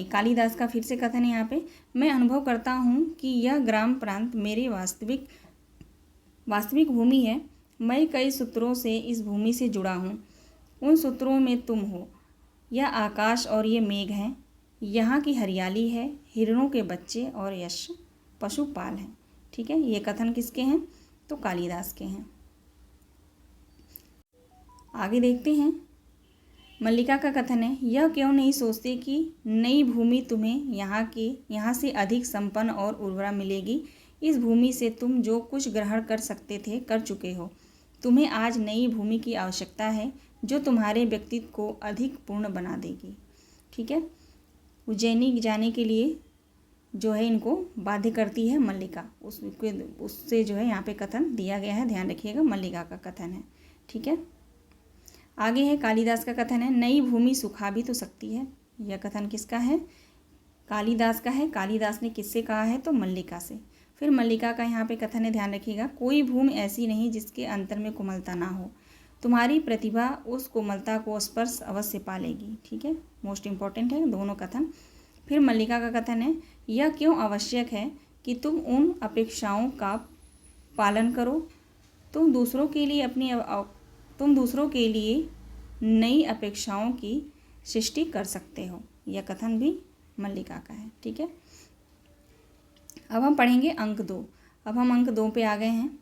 A: कालिदास का फिर से कथन है यहाँ पे, मैं अनुभव करता हूँ कि यह ग्राम प्रांत मेरी वास्तविक भूमि है। मैं कई सूत्रों से इस भूमि से जुड़ा हूँ। उन सूत्रों में तुम हो, यह आकाश और ये मेघ हैं, यहाँ की हरियाली है, हिरणों के बच्चे और यश पशुपाल हैं। ठीक है, ये कथन किसके हैं? तो कालिदास के हैं। आगे देखते हैं, मल्लिका का कथन है, यह क्यों नहीं सोचते कि नई भूमि तुम्हें यहाँ से अधिक संपन्न और उर्वरा मिलेगी। इस भूमि से तुम जो कुछ ग्रहण कर सकते थे कर चुके हो। तुम्हें आज नई भूमि की आवश्यकता है जो तुम्हारे व्यक्तित्व को अधिक पूर्ण बना देगी। ठीक है, उज्जैनी जाने के लिए जो है इनको बाध्य करती है मल्लिका, उससे जो है यहाँ पे कथन दिया गया है, ध्यान रखिएगा, मल्लिका का कथन है। ठीक है, आगे है कालिदास का कथन है, नई भूमि सुखा भी तो सकती है। यह कथन किसका है? कालिदास का है। कालिदास ने किससे कहा है? तो मल्लिका से। फिर मल्लिका का यहाँ पे कथन है, ध्यान रखिएगा, कोई भूमि ऐसी नहीं जिसके अंतर में कोमलता ना हो। तुम्हारी प्रतिभा उस कोमलता को स्पर्श अवश्य पालेगी। ठीक है, मोस्ट इंपॉर्टेंट है दोनों कथन। फिर मल्लिका का कथन है, यह क्यों आवश्यक है कि तुम उन अपेक्षाओं का पालन करो। तुम दूसरों के लिए नई अपेक्षाओं की सृष्टि कर सकते हो। यह कथन भी मल्लिका का है। ठीक है, अब हम पढ़ेंगे अंक 2। अब हम अंक 2 पे आ गए हैं।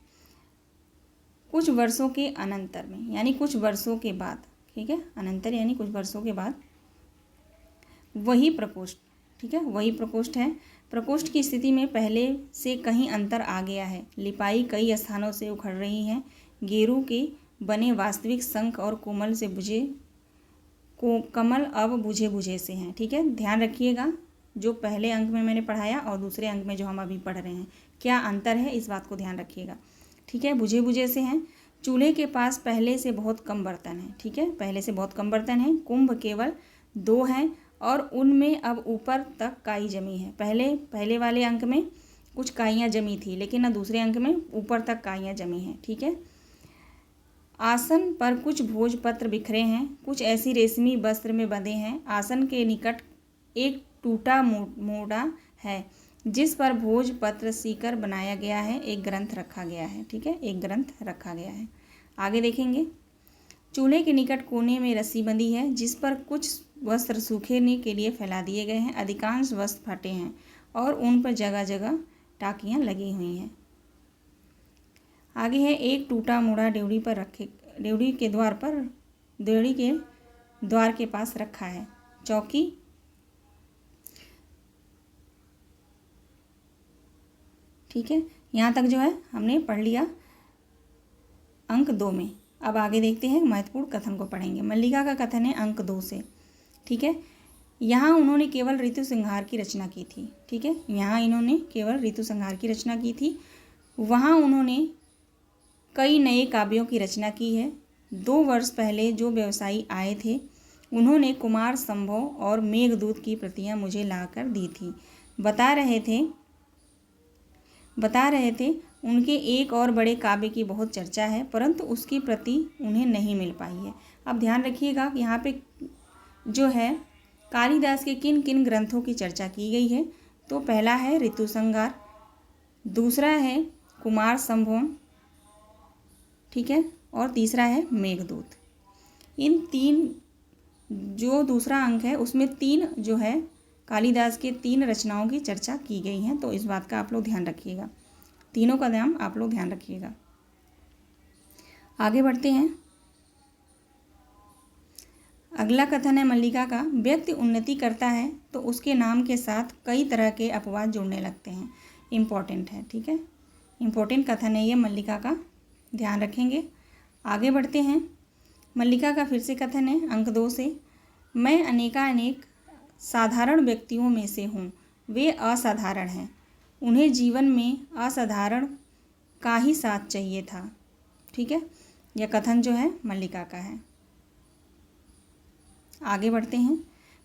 A: कुछ वर्षों के अनंतर में, यानी कुछ वर्षों के बाद, ठीक है, अनंतर यानी कुछ वर्षों के बाद वही प्रकोष्ठ, ठीक है, वही प्रकोष्ठ है। प्रकोष्ठ की स्थिति में पहले से कहीं अंतर आ गया है। लिपाई कई स्थानों से उखड़ रही है। गेरू के बने वास्तविक शंख और कोमल से बुझे कमल अब बुझे बुझे से हैं। ठीक है, ध्यान रखिएगा, जो पहले अंक में मैंने पढ़ाया और दूसरे अंक में जो हम अभी पढ़ रहे हैं, क्या अंतर है, इस बात को ध्यान रखिएगा। ठीक है, बुझे बुझे से हैं। चूल्हे के पास पहले से बहुत कम बर्तन हैं। ठीक है, पहले से बहुत कम बर्तन हैं। कुंभ केवल 2 हैं और उनमें अब ऊपर तक काई जमी है। पहले वाले अंक में कुछ काइयाँ जमी थी, लेकिन अब दूसरे अंक में ऊपर तक काइयाँ जमी हैं। ठीक है, आसन पर कुछ भोजपत्र बिखरे हैं, कुछ ऐसी रेशमी वस्त्र में बंधे हैं। आसन के निकट एक टूटा मोड़ा है जिस पर भोजपत्र सीकर बनाया गया है। एक ग्रंथ रखा गया है। ठीक है, एक ग्रंथ रखा गया है। आगे देखेंगे, चूल्हे के निकट कोने में रस्सी बंधी है जिस पर कुछ वस्त्र सूखने के लिए फैला दिए गए हैं। अधिकांश वस्त्र फटे हैं और उन पर जगह जगह टाकियाँ लगी हुई हैं। आगे है, एक टूटा मुड़ा ड्योढ़ी के द्वार के पास रखा है। चौकी, ठीक है, यहाँ तक जो है हमने पढ़ लिया अंक 2 में। अब आगे देखते हैं, महत्वपूर्ण कथन को पढ़ेंगे। मल्लिका का कथन है अंक 2 से। ठीक है, यहाँ उन्होंने केवल ऋतु संहार की रचना की थी। ठीक है, यहाँ इन्होंने केवल ऋतु संहार की रचना की थी। वहाँ उन्होंने कई नए काव्यों की रचना की है। 2 वर्ष पहले जो व्यवसायी आए थे उन्होंने कुमार संभव और मेघदूत की प्रतियां मुझे लाकर दी थी। बता रहे थे उनके एक और बड़े काव्य की बहुत चर्चा है, परंतु उसकी प्रति उन्हें नहीं मिल पाई है। अब ध्यान रखिएगा कि यहाँ पे जो है कालिदास के किन किन ग्रंथों की चर्चा की गई है। तो पहला है ऋतु संहार, दूसरा है कुमार संभव, ठीक है, और तीसरा है मेघदूत। इन 3 जो दूसरा अंक है उसमें 3 जो है कालिदास के 3 रचनाओं की चर्चा की गई हैं। तो इस बात का आप लोग ध्यान रखिएगा, तीनों का नाम आप लोग ध्यान रखिएगा। आगे बढ़ते हैं। अगला कथन है मल्लिका का, व्यक्ति उन्नति करता है तो उसके नाम के साथ कई तरह के अपवाद जुड़ने लगते हैं। इम्पोर्टेंट है। ठीक है, इम्पोर्टेंट कथन है ये मल्लिका का, ध्यान रखेंगे। आगे बढ़ते हैं। मल्लिका का फिर से कथन है अंक 2 से, मैं अनेकानेक साधारण व्यक्तियों में से हूँ, वे असाधारण हैं, उन्हें जीवन में असाधारण का ही साथ चाहिए था। ठीक है, यह कथन जो है मल्लिका का है। आगे बढ़ते हैं।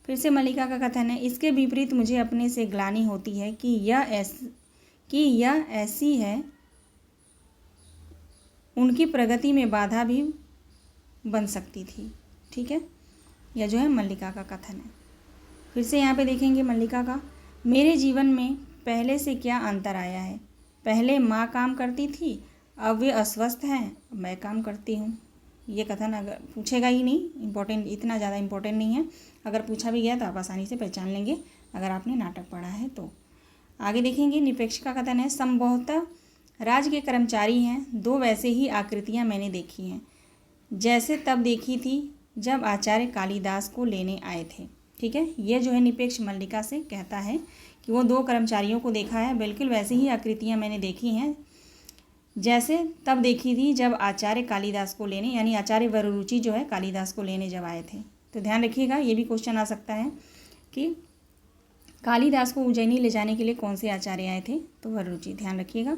A: फिर से मल्लिका का कथन है, इसके विपरीत मुझे अपने से ग्लानि होती है कि यह ऐसी है, उनकी प्रगति में बाधा भी बन सकती थी। ठीक है, यह जो है मल्लिका का कथन है। फिर से यहाँ पे देखेंगे मल्लिका का, मेरे जीवन में पहले से क्या अंतर आया है। पहले माँ काम करती थी, अब वे अस्वस्थ हैं, मैं काम करती हूँ। ये कथन अगर पूछेगा ही नहीं, इम्पोर्टेंट, इतना ज़्यादा इम्पोर्टेंट नहीं है। अगर पूछा भी गया तो आप आसानी से पहचान लेंगे अगर आपने नाटक पढ़ा है तो। आगे देखेंगे, निपेक्षिका का कथन है, संभवतः राज्य के कर्मचारी हैं, 2 वैसे ही आकृतियाँ मैंने देखी हैं, जैसे तब देखी थी जब आचार्य कालिदास को लेने आए थे। ठीक है, ये जो है निपेक्ष मल्लिका से कहता है कि वो 2 कर्मचारियों को देखा है, बिल्कुल वैसे ही आकृतियाँ मैंने देखी हैं जैसे तब देखी थी जब आचार्य कालिदास को लेने, यानी आचार्य वररुचि जो है कालिदास को लेने जब आए थे। तो ध्यान रखिएगा, ये भी क्वेश्चन आ सकता है कि कालिदास को उज्जैनी ले जाने के लिए कौन से आचार्य आए थे, तो वररुचि, ध्यान रखिएगा।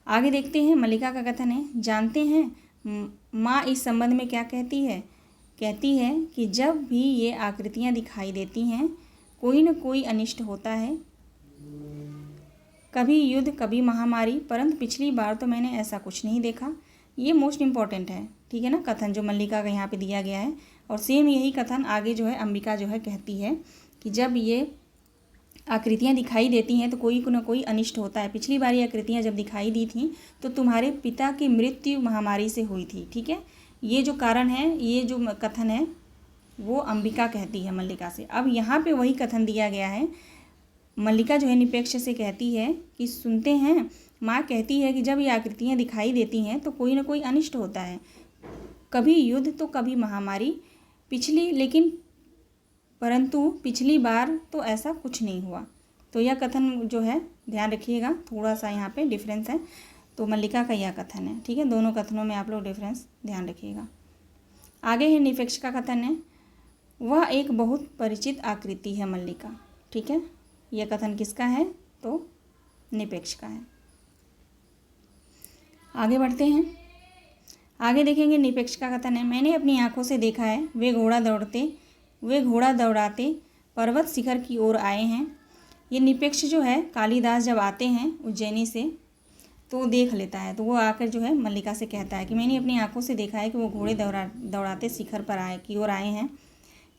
A: आगे देखते हैं, मल्लिका का कथन है, जानते हैं माँ इस संबंध में क्या कहती है। कहती है कि जब भी ये आकृतियाँ दिखाई देती हैं कोई न कोई अनिष्ट होता है, कभी युद्ध कभी महामारी, परंतु पिछली बार तो मैंने ऐसा कुछ नहीं देखा। ये मोस्ट इम्पॉर्टेंट है। ठीक है ना, कथन जो मल्लिका का यहाँ पे दिया गया है। और सेम यही कथन आगे जो है अंबिका जो है कहती है कि जब ये आकृतियाँ दिखाई देती हैं तो कोई न कोई अनिष्ट होता है। पिछली बार ये आकृतियाँ जब दिखाई दी थी तो तुम्हारे पिता की मृत्यु महामारी से हुई थी। ठीक है, ये जो कारण है, ये जो कथन है वो अंबिका कहती है मल्लिका से। अब यहाँ पे वही कथन दिया गया है। मल्लिका जो है निपेक्ष से कहती है कि सुनते हैं, माँ कहती है कि जब ये आकृतियाँ दिखाई देती हैं तो कोई ना कोई अनिष्ट होता है, कभी युद्ध तो कभी महामारी। परंतु पिछली बार तो ऐसा कुछ नहीं हुआ। तो यह कथन जो है ध्यान रखिएगा, थोड़ा सा यहाँ पे डिफरेंस है। तो मल्लिका का यह कथन है, ठीक है। दोनों कथनों में आप लोग डिफरेंस ध्यान रखिएगा। आगे है निपेक्ष का कथन है, वह एक बहुत परिचित आकृति है मल्लिका, ठीक है। यह कथन किसका है? तो निपेक्ष का है। आगे बढ़ते हैं, आगे देखेंगे निपेक्ष का कथन है, मैंने अपनी आंखों से देखा है वे घोड़ा दौड़ाते पर्वत शिखर की ओर आए हैं। ये निपेक्ष जो है कालिदास जब आते हैं उज्जैनी से तो देख लेता है, तो वो आकर जो है मल्लिका से कहता है कि मैंने अपनी आंखों से देखा है कि वो घोड़े दौड़ाते शिखर पर की ओर आए हैं।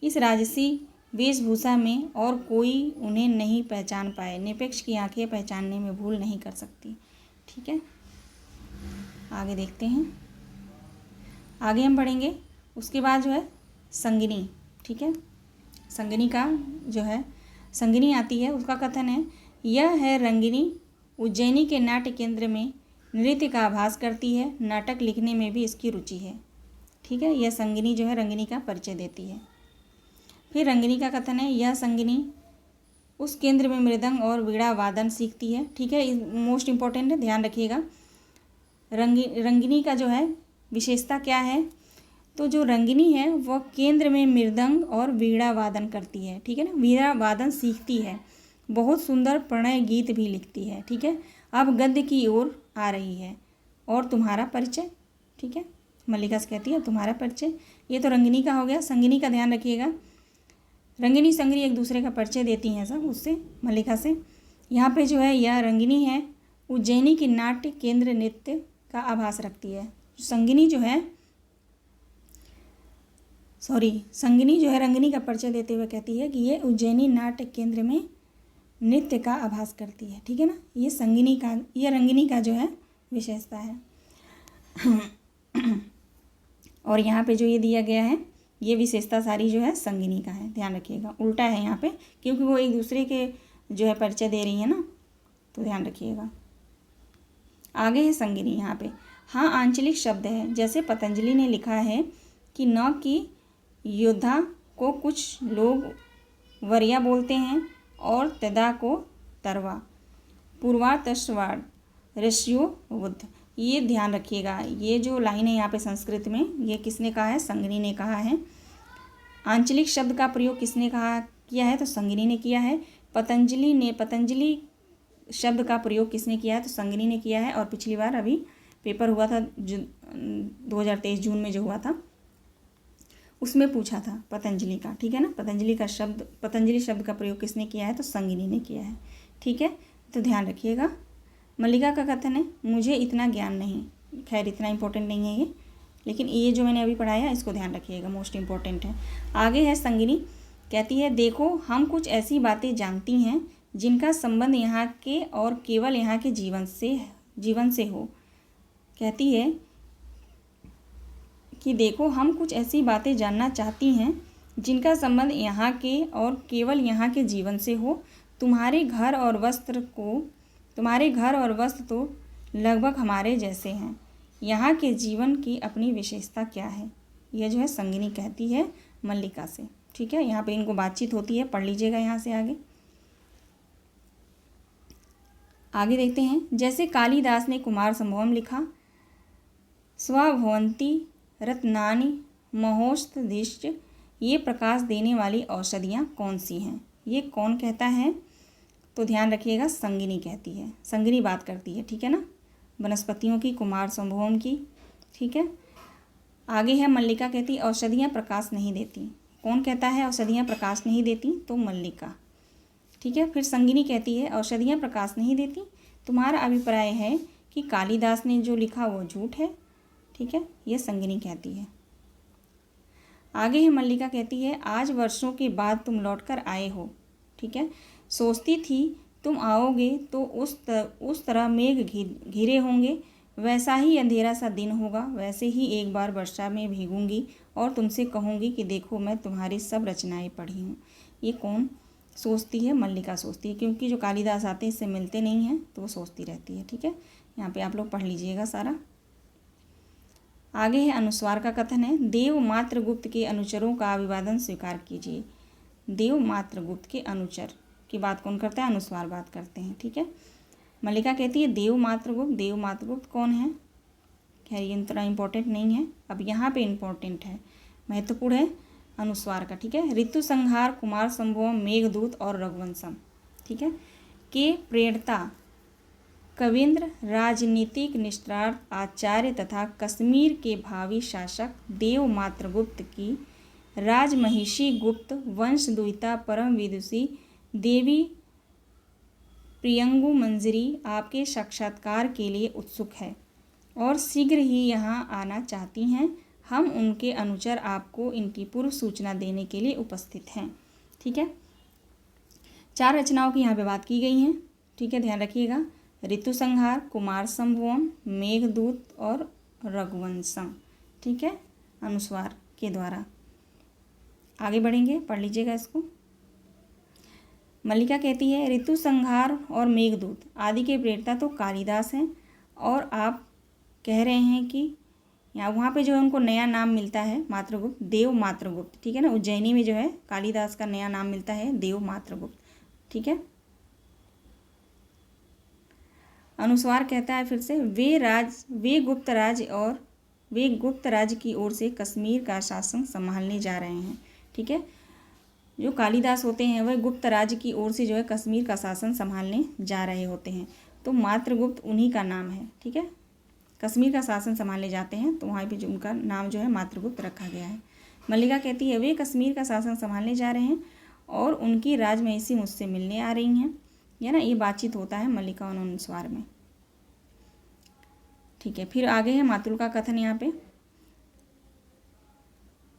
A: इस राजसी वेशभूषा में और कोई उन्हें नहीं पहचान पाए। निपेक्ष की आंखें पहचानने में भूल नहीं कर सकती, ठीक है। आगे देखते हैं, आगे हम पढ़ेंगे। उसके बाद जो है संगिनी, ठीक है। संगिनी का जो है संगिनी आती है, उसका कथन है, यह है रंगिनी, उज्जैनी के नाट्य केंद्र में नृत्य का आभास करती है, नाटक लिखने में भी इसकी रुचि है, ठीक है। यह संगिनी जो है रंगिनी का परिचय देती है। फिर रंगिनी का कथन है, यह संगिनी उस केंद्र में मृदंग और वीणा वादन सीखती है, ठीक है। मोस्ट इम्पोर्टेंट है, ध्यान रखिएगा। रंगिनी का जो है विशेषता क्या है? तो जो रंगिनी है वह केंद्र में मृदंग और वीणा वादन करती है, ठीक है ना। वीणा वादन सीखती है, बहुत सुंदर प्रणय गीत भी लिखती है, ठीक है। अब गद्य की ओर आ रही है। और तुम्हारा परिचय, ठीक है, मल्लिका से कहती है तुम्हारा परिचय। ये तो रंगिनी का हो गया। संगिनी का ध्यान रखिएगा, रंगिनी संगिनी एक दूसरे का परिचय देती हैं सब उससे, मल्लिका से। यहाँ पे जो है यह रंगिनी है उज्जैनी की नाट्य केंद्र नृत्य का आभास रखती है। संगिनी जो है रंगिनी का परिचय देते हुए कहती है कि ये उज्जैनी नाट्य केंद्र में नृत्य का आभास करती है, ठीक है ना। ये रंगिनी का जो है विशेषता है। और यहाँ पे जो ये दिया गया है ये विशेषता सारी जो है संगिनी का है, ध्यान रखिएगा। उल्टा है यहाँ पे, क्योंकि वो एक दूसरे के जो है परिचय दे रही है ना, तो ध्यान रखिएगा। आगे है संगिनी यहाँ पे, हाँ आंचलिक शब्द है, जैसे पतंजलि ने लिखा है कि न कि योद्धा को कुछ लोग वरिया बोलते हैं और तदा को तरवा, पूर्वातश्वार ऋषियो बुद्ध। ये ध्यान रखिएगा, ये जो लाइन है यहाँ पे संस्कृत में, ये किसने कहा है? संगिनी ने कहा है। आंचलिक शब्द का प्रयोग किसने किया है? तो संगिनी ने किया है। पतंजलि शब्द का प्रयोग किसने किया है? तो संगिनी ने किया है। और पिछली बार अभी पेपर हुआ था 2023 जून में जो हुआ था, उसमें पूछा था पतंजलि का, ठीक है ना। पतंजलि शब्द का प्रयोग किसने किया है? तो संगिनी ने किया है, ठीक है। तो ध्यान रखिएगा। मल्लिका का कथन है, मुझे इतना ज्ञान नहीं, खैर इतना इम्पोर्टेंट नहीं है ये, लेकिन ये जो मैंने अभी पढ़ाया इसको ध्यान रखिएगा, मोस्ट इम्पोर्टेंट है। आगे है संगिनी, कहती है देखो हम कुछ ऐसी बातें जानती हैं जिनका संबंध यहाँ के और केवल यहाँ के जीवन से हो। कहती है कि देखो हम कुछ ऐसी बातें जानना चाहती हैं जिनका संबंध यहाँ के और केवल यहाँ के जीवन से हो। तुम्हारे घर और वस्त्र तो लगभग हमारे जैसे हैं। यहाँ के जीवन की अपनी विशेषता क्या है? यह जो है संगिनी कहती है मल्लिका से, ठीक है। यहाँ पे इनको बातचीत होती है, पढ़ लीजिएगा यहाँ से आगे देखते हैं। जैसे कालिदास ने कुमार संभवम लिखा, स्वभवंती रत्नानि महोष्ठदिश्च, ये प्रकाश देने वाली औषधियाँ कौन सी हैं? ये कौन कहता है? तो ध्यान रखिएगा, संगिनी कहती है, संगिनी बात करती है, ठीक है ना, वनस्पतियों की, कुमार संभवम की, ठीक है। आगे है मल्लिका कहती है औषधियाँ प्रकाश नहीं देती। कौन कहता है औषधियाँ प्रकाश नहीं देती? तो मल्लिका, ठीक है। फिर संगिनी कहती है औषधियाँ प्रकाश नहीं देती, तुम्हारा अभिप्राय है कि कालिदास ने जो लिखा वो झूठ है, ठीक है, ये संगिनी कहती है। आगे है मल्लिका कहती है आज वर्षों के बाद तुम लौटकर आए हो, ठीक है। सोचती थी तुम आओगे तो उस तरह मेघ घिरे होंगे, वैसा ही अंधेरा सा दिन होगा, वैसे ही एक बार वर्षा में भीगूंगी और तुमसे कहूँगी कि देखो मैं तुम्हारी सब रचनाएं पढ़ी हूँ। ये कौन सोचती है? मल्लिका सोचती है, क्योंकि जो कालिदास आते हैं इससे मिलते नहीं हैं तो वो सोचती रहती है। ठीक है, यहाँ पे आप लोग पढ़ लीजिएगा सारा। आगे है अनुस्वार का कथन है। देव मात्र गुप्त के अनुचरों का अभिवादन स्वीकार कीजिए। देव मात्र गुप्त के अनुचर की बात कौन करता है? अनुस्वार बात करते हैं। ठीक है, मल्लिका कहती है देव मात्र गुप्त। देव मात्र गुप्त कौन है? खैर ये इतना इम्पोर्टेंट नहीं है, अब यहाँ पे इम्पोर्टेंट है, महत्वपूर्ण है अनुस्वार का। ठीक है, ऋतु संहार, कुमार संभवम, मेघदूत और रघुवंशम, ठीक है, के प्रेरणता कवींद्र, राजनीतिक निष्ठार्थ आचार्य तथा कश्मीर के भावी शासक देवमात्र गुप्त की राजमहिषी गुप्त वंश दुहिता परम विदुषी देवी प्रियंगु मंजरी आपके साक्षात्कार के लिए उत्सुक है और शीघ्र ही यहाँ आना चाहती हैं। हम उनके अनुचर आपको इनकी पूर्व सूचना देने के लिए उपस्थित हैं। ठीक है, 4 रचनाओं की यहाँ पे बात की गई हैं। ठीक है, ध्यान रखिएगा, ऋतु संहार, कुमार संभवम, मेघदूत और रघुवंशम। ठीक है, अनुस्वार के द्वारा आगे बढ़ेंगे, पढ़ लीजिएगा इसको। मल्लिका कहती है ऋतु संहार और मेघदूत आदि के प्रेरणा तो कालिदास हैं और आप कह रहे हैं कि यहाँ वहाँ पे जो है उनको नया नाम मिलता है मात्रगुप्त, देव मात्रगुप्त। ठीक है ना, उज्जैनी में जो है कालिदास का नया नाम मिलता है देव मात्रगुप्त। ठीक है, अनुस्वार कहता है फिर से वे गुप्त राज की ओर से कश्मीर का शासन संभालने जा रहे हैं। ठीक है, जो कालिदास होते हैं वह गुप्त राज की ओर से जो है कश्मीर का शासन संभालने जा रहे होते हैं, तो मात्रगुप्त उन्हीं का नाम है। ठीक है, कश्मीर का शासन संभालने जाते हैं तो वहाँ पे जो उनका नाम जो है मात्रगुप्त रखा गया है। मल्लिका कहती है वे कश्मीर का शासन संभालने जा रहे हैं और उनकी राजमहिषी मुझसे मिलने आ रही हैं। यह ना ये बातचीत होता है मल्लिका और अनुस्वार में। ठीक है, फिर आगे है मातुल का कथन। यहाँ पे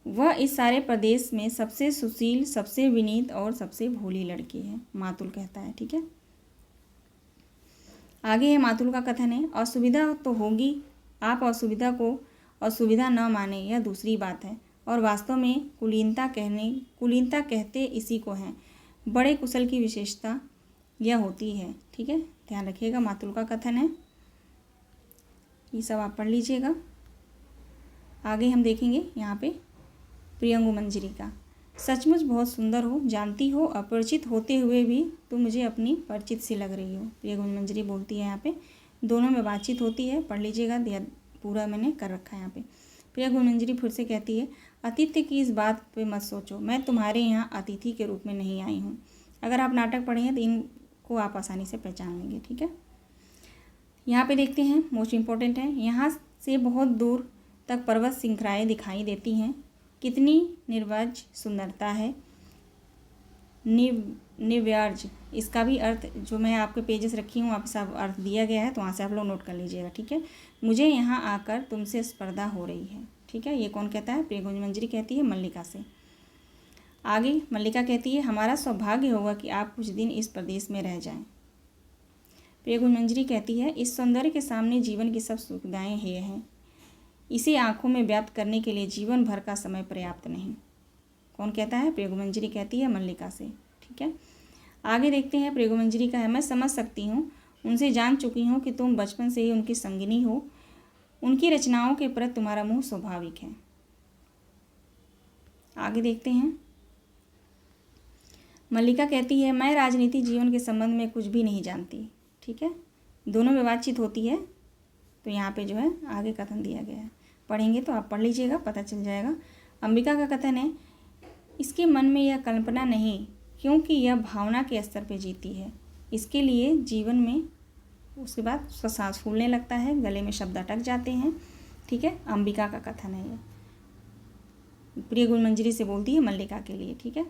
A: वह इस सारे प्रदेश में सबसे सुशील, सबसे विनीत और सबसे भोली लड़की है, मातुल कहता है। ठीक है, आगे है मातुल का कथन है असुविधा तो होगी, आप असुविधा को असुविधा न माने यह दूसरी बात है और वास्तव में कुलीनता कहते इसी को हैं। बड़े कुशल की विशेषता यह होती है। ठीक है, ध्यान रखिएगा, मातुल का कथन है, ये सब आप पढ़ लीजिएगा। आगे हम देखेंगे यहाँ पे प्रियंगु मंजरी का। सचमुच बहुत सुंदर हो, जानती हो अपरिचित होते हुए भी तुम मुझे अपनी परिचित सी लग रही हो। प्रियंगु मंजरी बोलती है, यहाँ पे दोनों में बातचीत होती है, पढ़ लीजिएगा, पूरा मैंने कर रखा है यहाँ पे। प्रियंगु मंजरी फिर से कहती है अतिथि की इस बात पे मत सोचो, मैं तुम्हारे यहाँ अतिथि के रूप में नहीं आई हूँ। अगर आप नाटक पढ़े हैं तो इनको आप आसानी से पहचान लेंगे। ठीक है, यहाँ पे देखते हैं, मोस्ट इम्पोर्टेंट है, यहाँ से बहुत दूर तक पर्वत श्रृंखलाएँ दिखाई देती हैं, कितनी निर्वाज सुंदरता है। निव्यार्ज, इसका भी अर्थ जो मैं आपके पेजेस रखी हूँ, आप सब अर्थ दिया गया है तो वहाँ से आप लोग नोट कर लीजिएगा। ठीक है, मुझे यहाँ आकर तुमसे स्पर्धा हो रही है। ठीक है, ये कौन कहता है? प्रियंगु मंजरी कहती है मल्लिका से। आगे मल्लिका कहती है हमारा सौभाग्य होगा कि आप कुछ दिन इस प्रदेश में रह जाएं। प्रियंगु मंजरी कहती है इस सौंदर्य के सामने जीवन की सब सुविधाएं हैं, इसे आंखों में व्याप्त करने के लिए जीवन भर का समय पर्याप्त नहीं। कौन कहता है? प्रियंगु मंजरी कहती है मल्लिका से। ठीक है, आगे देखते हैं, प्रियंगु मंजरी का है मैं समझ सकती हूँ, उनसे जान चुकी हूँ कि तुम बचपन से ही उनकी संगिनी हो, उनकी रचनाओं के प्रति तुम्हारा मोह स्वाभाविक है। आगे देखते हैं, मल्लिका कहती है मैं राजनीतिक जीवन के संबंध में कुछ भी नहीं जानती। ठीक है, दोनों में बातचीत होती है तो यहाँ पे जो है आगे कथन दिया गया है, पढ़ेंगे तो आप पढ़ लीजिएगा, पता चल जाएगा। अंबिका का कथन है इसके मन में यह कल्पना नहीं, क्योंकि यह भावना के स्तर पे जीती है, इसके लिए जीवन में उसके बाद उसका सांस फूलने लगता है, गले में शब्द अटक जाते हैं। ठीक है, अंबिका का कथन है, ये प्रियंगु मंजरी से बोलती है मल्लिका के लिए। ठीक है,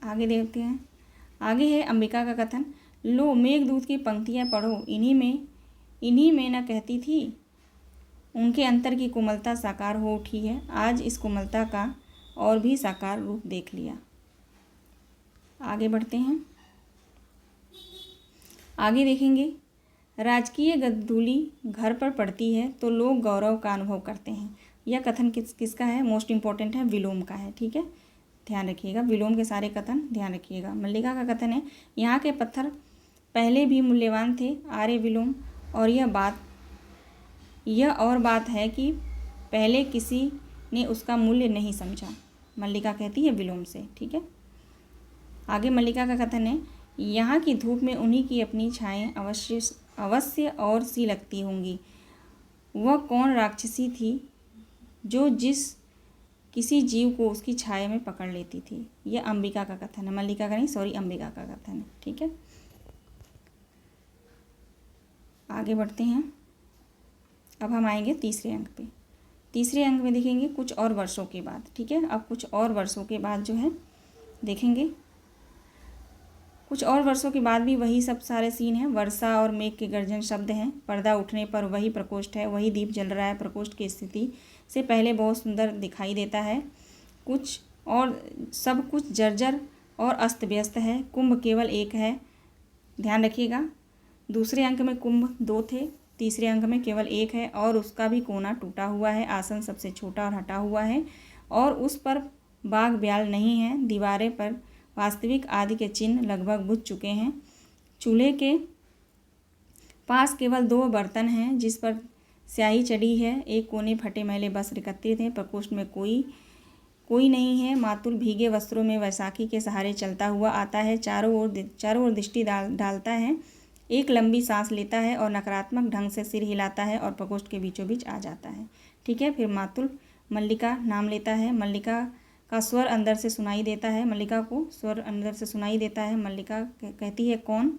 A: आगे देखते हैं, आगे है अंबिका का कथन लो मेघदूत की पंक्तियाँ पढ़ो, इन्हीं में न कहती थी उनके अंतर की कोमलता साकार हो उठी है, आज इस कोमलता का और भी साकार रूप देख लिया। आगे बढ़ते हैं, आगे देखेंगे राजकीय गद्दूली घर पर पड़ती है तो लोग गौरव का अनुभव करते हैं। यह कथन किसका है? मोस्ट इम्पॉर्टेंट है, विलोम का है। ठीक है, ध्यान रखिएगा, विलोम के सारे कथन ध्यान रखिएगा। मल्लिका का कथन है, यहाँ के पत्थर पहले भी मूल्यवान थे, आर्य विलोम। और यह और बात है कि पहले किसी ने उसका मूल्य नहीं समझा। मल्लिका कहती है विलोम से। ठीक है, आगे मल्लिका का कथन है, यहाँ की धूप में उन्हीं की अपनी छाएं अवश्य और सी लगती होंगी। वह कौन राक्षसी थी जो किसी जीव को उसकी छाया में पकड़ लेती थी। यह अंबिका का कथन है, मल्लिका का नहीं, सॉरी, अंबिका का कथन है। ठीक है, आगे बढ़ते हैं। अब हम आएंगे तीसरे अंक पे। तीसरे अंक में देखेंगे कुछ और वर्षों के बाद। ठीक है, अब कुछ और वर्षों के बाद जो है देखेंगे, कुछ और वर्षों के बाद भी वही सब सारे सीन हैं। वर्षा और मेघ के गर्जन शब्द हैं। पर्दा उठने पर वही प्रकोष्ठ है, वही दीप जल रहा है। प्रकोष्ठ की स्थिति से पहले बहुत सुंदर दिखाई देता है। सब कुछ जर्जर और अस्त व्यस्त है। कुंभ केवल एक है, ध्यान रखिएगा। दूसरे अंक में कुंभ 2 थे, तीसरे अंक में केवल एक है और उसका भी कोना टूटा हुआ है। आसन सबसे छोटा और हटा हुआ है और उस पर बाग ब्याल नहीं है। दीवारें पर वास्तविक आदि के चिन्ह लगभग बुझ चुके हैं। चूल्हे के पास केवल 2 बर्तन हैं जिस पर स्याही चढ़ी है। एक कोने फटे मैले बस एकत्रित हैं। प्रकोष्ठ में कोई नहीं है। मातुल भीगे वस्त्रों में वैसाखी के सहारे चलता हुआ आता है। चारों ओर दृष्टि डालता है। एक लंबी सांस लेता है और नकारात्मक ढंग से सिर हिलाता है और प्रकोष्ठ के बीचों बीच आ जाता है। ठीक है, फिर मातुल मल्लिका नाम लेता है। मल्लिका का स्वर अंदर से सुनाई देता है। मल्लिका को स्वर अंदर से सुनाई देता है। मल्लिका कहती है कौन।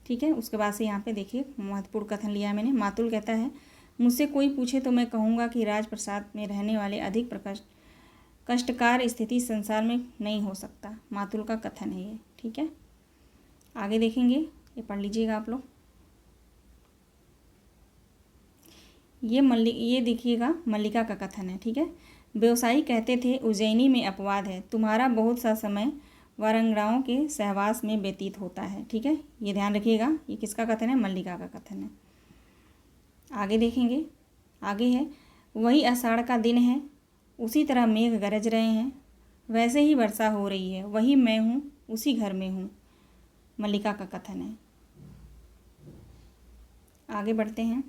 A: ठीक है, उसके बाद से यहाँ पे देखिए महत्वपूर्ण कथन लिया मैंने। मातुल कहता है, मुझसे कोई पूछे तो मैं कहूँगा कि राजप्रसाद में रहने वाले अधिक कष्टकार स्थिति संसार में नहीं हो सकता। मातुल का कथन है ये। ठीक है, आगे देखेंगे, ये पढ़ लीजिएगा आप लोग। ये देखिएगा मल्लिका का कथन है। ठीक है, व्यवसायी कहते थे उज्जैनी में अपवाद है, तुम्हारा बहुत सा समय वारंगड़ाओं के सहवास में व्यतीत होता है। ठीक है, ये ध्यान रखिएगा, ये किसका कथन है? मल्लिका का कथन है। आगे देखेंगे, आगे है, वही आषाढ़ का दिन है, उसी तरह मेघ गरज रहे हैं, वैसे ही वर्षा हो रही है, वही मैं हूँ, उसी घर में हूँ। मल्लिका का कथन है। आगे बढ़ते हैं,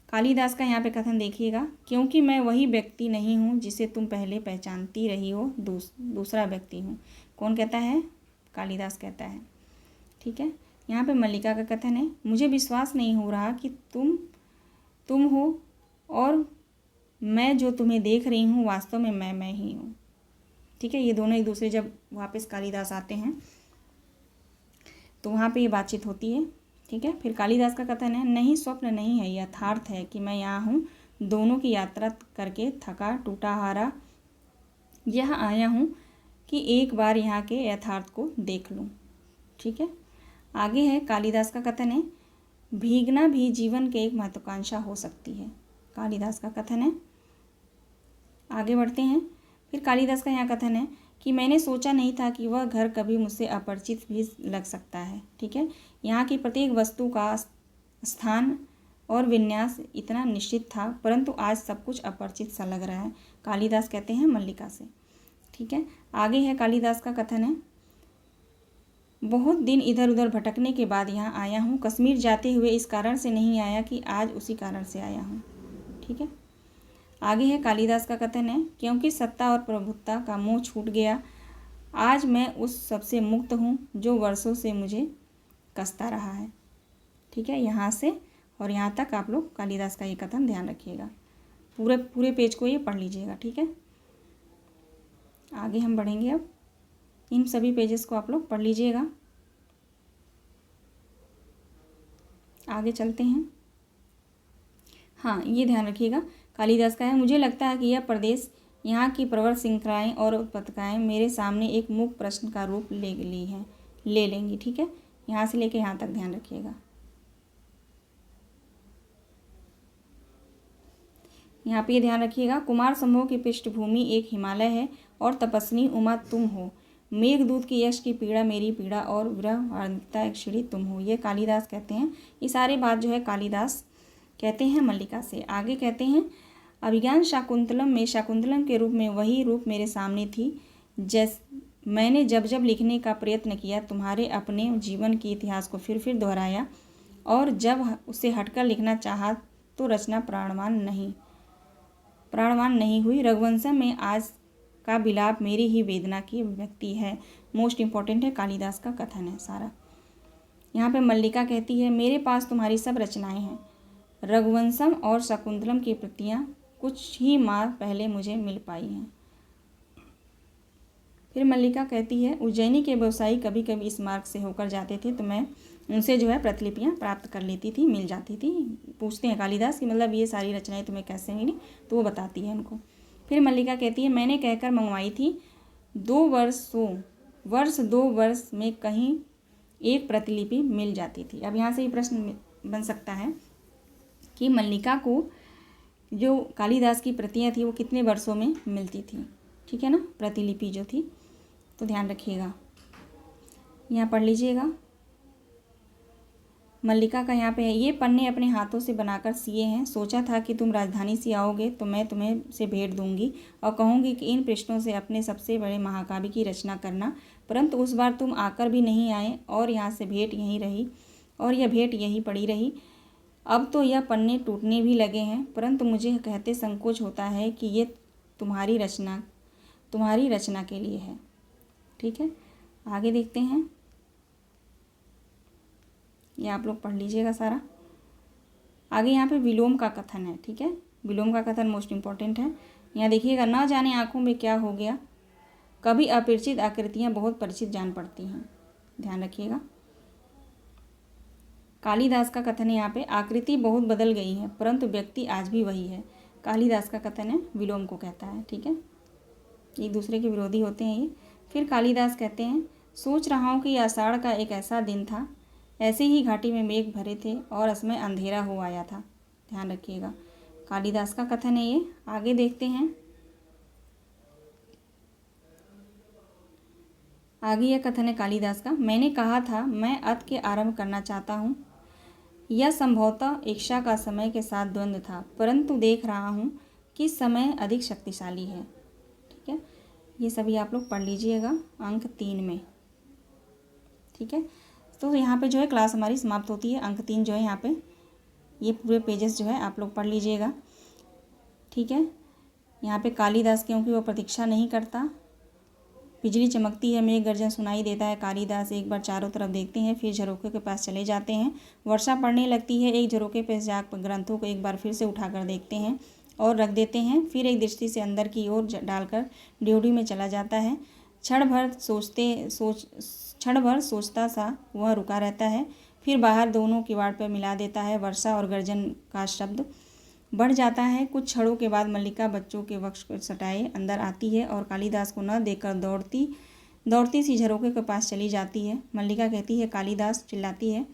A: कालिदास का यहाँ पे कथन देखिएगा, क्योंकि मैं वही व्यक्ति नहीं हूँ जिसे तुम पहले पहचानती रही हो, दूसरा व्यक्ति हूँ। कौन कहता है? कालिदास कहता है। ठीक है, यहाँ पे मल्लिका का कथन है, मुझे विश्वास नहीं हो रहा कि तुम हो और मैं जो तुम्हें देख रही हूँ वास्तव में मैं ही हूँ। ठीक है, ये दोनों एक दूसरे जब वापस कालिदास आते हैं तो वहाँ पे ये बातचीत होती है। ठीक है, फिर कालिदास का कथन है, नहीं स्वप्न नहीं है, यथार्थ है कि मैं यहाँ हूँ, दोनों की यात्रा करके थका टूटा हारा यह आया हूँ कि एक बार यहाँ के यथार्थ को देख लूँ। ठीक है, आगे है कालिदास का कथन है, भीगना भी जीवन के एक महत्वाकांक्षा हो सकती है। कालिदास का कथन है। आगे बढ़ते हैं, फिर कालिदास का यहाँ कथन है कि मैंने सोचा नहीं था कि वह घर कभी मुझसे अपरिचित भी लग सकता है। ठीक है, यहाँ की प्रत्येक वस्तु का स्थान और विन्यास इतना निश्चित था, परंतु आज सब कुछ अपरिचित सा लग रहा है। कालिदास कहते हैं मल्लिका से। ठीक है, आगे है कालिदास का कथन है, बहुत दिन इधर उधर भटकने के बाद यहाँ आया हूँ, कश्मीर जाते हुए इस कारण से नहीं आया कि आज उसी कारण से आया हूँ। ठीक है, आगे है कालिदास का कथन है, क्योंकि सत्ता और प्रभुत्ता का मोह छूट गया, आज मैं उस सबसे मुक्त हूँ जो वर्षों से मुझे कसता रहा है। ठीक है, यहाँ से और यहाँ तक आप लोग कालिदास का ये कथन ध्यान रखिएगा, पूरे पेज को ये पढ़ लीजिएगा। ठीक है, आगे हम बढ़ेंगे। अब इन सभी पेजेस को आप लोग पढ़ लीजिएगा। आगे चलते हैं। हाँ, ये ध्यान रखिएगा, कालिदास का है, मुझे लगता है कि यह प्रदेश, यहाँ की प्रवर श्रृंखलाएँ और उत्पत्तिकाएँ मेरे सामने एक मूक प्रश्न का रूप ले लेंगी। ठीक है, यहाँ से लेके यहाँ तक ध्यान रखिएगा। यहाँ पे ये ध्यान रखिएगा, कुमार समूह की पृष्ठभूमि एक हिमालय है और तपस्विनी उमा तुम हो। मेघदूत की यश की पीड़ा मेरी पीड़ा और विरह वार्ता अक्षरी तुम हो। ये कालिदास कहते हैं। ये सारे बात जो है कालिदास कहते हैं मल्लिका से। आगे कहते हैं अभिज्ञान शाकुंतलम में शाकुंतलम के रूप में वही रूप मेरे सामने थी। मैंने जब जब लिखने का प्रयत्न किया तुम्हारे अपने जीवन के इतिहास को फिर दोहराया, और जब उसे हटकर लिखना चाहा तो रचना प्राणवान नहीं हुई। रघुवंशम में आज का विलाप मेरी ही वेदना की अभिव्यक्ति है। मोस्ट इम्पॉर्टेंट है, कालिदास का कथन है सारा। यहाँ पे मल्लिका कहती है मेरे पास तुम्हारी सब रचनाएं हैं। रघुवंशम और शकुंतलम की प्रतियां कुछ ही माह पहले मुझे मिल पाई हैं। फिर मल्लिका कहती है उज्जैनी के व्यवसायी कभी कभी इस मार्ग से होकर जाते थे तो मैं उनसे जो है प्रतिलिपियाँ प्राप्त कर लेती थी, मिल जाती थी। पूछते हैं कालिदास कि मतलब ये सारी रचनाएं तुम्हें कैसे मिली, तो वो बताती है उनको। फिर मल्लिका कहती है मैंने कहकर मंगवाई थी 2 वर्ष में कहीं एक प्रतिलिपि मिल जाती थी। अब यहाँ से ये प्रश्न बन सकता है कि मल्लिका को जो कालिदास की प्रतियाँ थी वो कितने वर्षों में मिलती थी, ठीक है ना, प्रतिलिपि जो थी। तो ध्यान रखिएगा, यहाँ पढ़ लीजिएगा। मल्लिका का यहाँ पे है ये पन्ने अपने हाथों से बनाकर सिए हैं। सोचा था कि तुम राजधानी से आओगे तो मैं तुम्हें से भेंट दूंगी और कहूँगी कि इन पृष्ठों से अपने सबसे बड़े महाकाव्य की रचना करना, परंतु उस बार तुम आकर भी नहीं आए और यहाँ से भेंट यहीं रही और यह भेंट यहीं पड़ी रही। अब तो यह पन्ने टूटने भी लगे हैं, परंतु मुझे कहते संकोच होता है कि ये तुम्हारी रचना के लिए है। ठीक है, आगे देखते हैं। ये आप लोग पढ़ लीजिएगा सारा। आगे यहाँ पे विलोम का कथन है, ठीक है, विलोम का कथन मोस्ट इम्पॉर्टेंट है। यहाँ देखिएगा, ना जाने आँखों में क्या हो गया, कभी अपरिचित आकृतियाँ बहुत परिचित जान पड़ती हैं। ध्यान रखिएगा, कालिदास का कथन है यहाँ पे, आकृति बहुत बदल गई है परंतु व्यक्ति आज भी वही है। कालिदास का कथन है, विलोम को कहता है। ठीक है, एक दूसरे के विरोधी होते हैं ये। फिर कालिदास कहते हैं सोच रहा हूँ कि आषाढ़ का एक ऐसा दिन था, ऐसे ही घाटी में मेघ भरे थे और उसमें अंधेरा हो आया था। ध्यान रखिएगा, कालिदास का कथन है ये। आगे देखते हैं, आगे यह कथन है कालिदास का, मैंने कहा था मैं अत के आरंभ करना चाहता हूँ। यह संभवतः इच्छा का समय के साथ द्वंद्व था, परंतु देख रहा हूँ कि समय अधिक शक्तिशाली है। ठीक है, ये सभी आप लोग पढ़ लीजिएगा अंक 3 में। ठीक है, तो यहाँ पे जो है क्लास हमारी समाप्त होती है। अंक 3 जो है यहाँ पे ये पूरे पेजेस जो है आप लोग पढ़ लीजिएगा। ठीक है, यहाँ पे कालिदास क्योंकि वो प्रतीक्षा नहीं करता, बिजली चमकती है, मेघ गर्जन सुनाई देता है। कालिदास एक बार चारों तरफ देखते हैं, फिर झरोखे के पास चले जाते हैं। वर्षा पड़ने लगती है, एक झरोखे पे जाकर ग्रंथों को एक बार फिर से उठाकर देखते हैं और रख देते हैं। फिर एक दृष्टि से अंदर की ओर डालकर ड्योढ़ी में चला जाता है। क्षण भर सोचता सा वह रुका रहता है, फिर बाहर दोनों किवाड़ पर मिला देता है। वर्षा और गर्जन का शब्द बढ़ जाता है। कुछ क्षणों के बाद मल्लिका बच्चों के वक्ष को सटाए अंदर आती है और कालिदास को न देखकर दौड़ती सी झरोखे के पास चली जाती है। मल्लिका कहती है, कालिदास चिल्लाती है।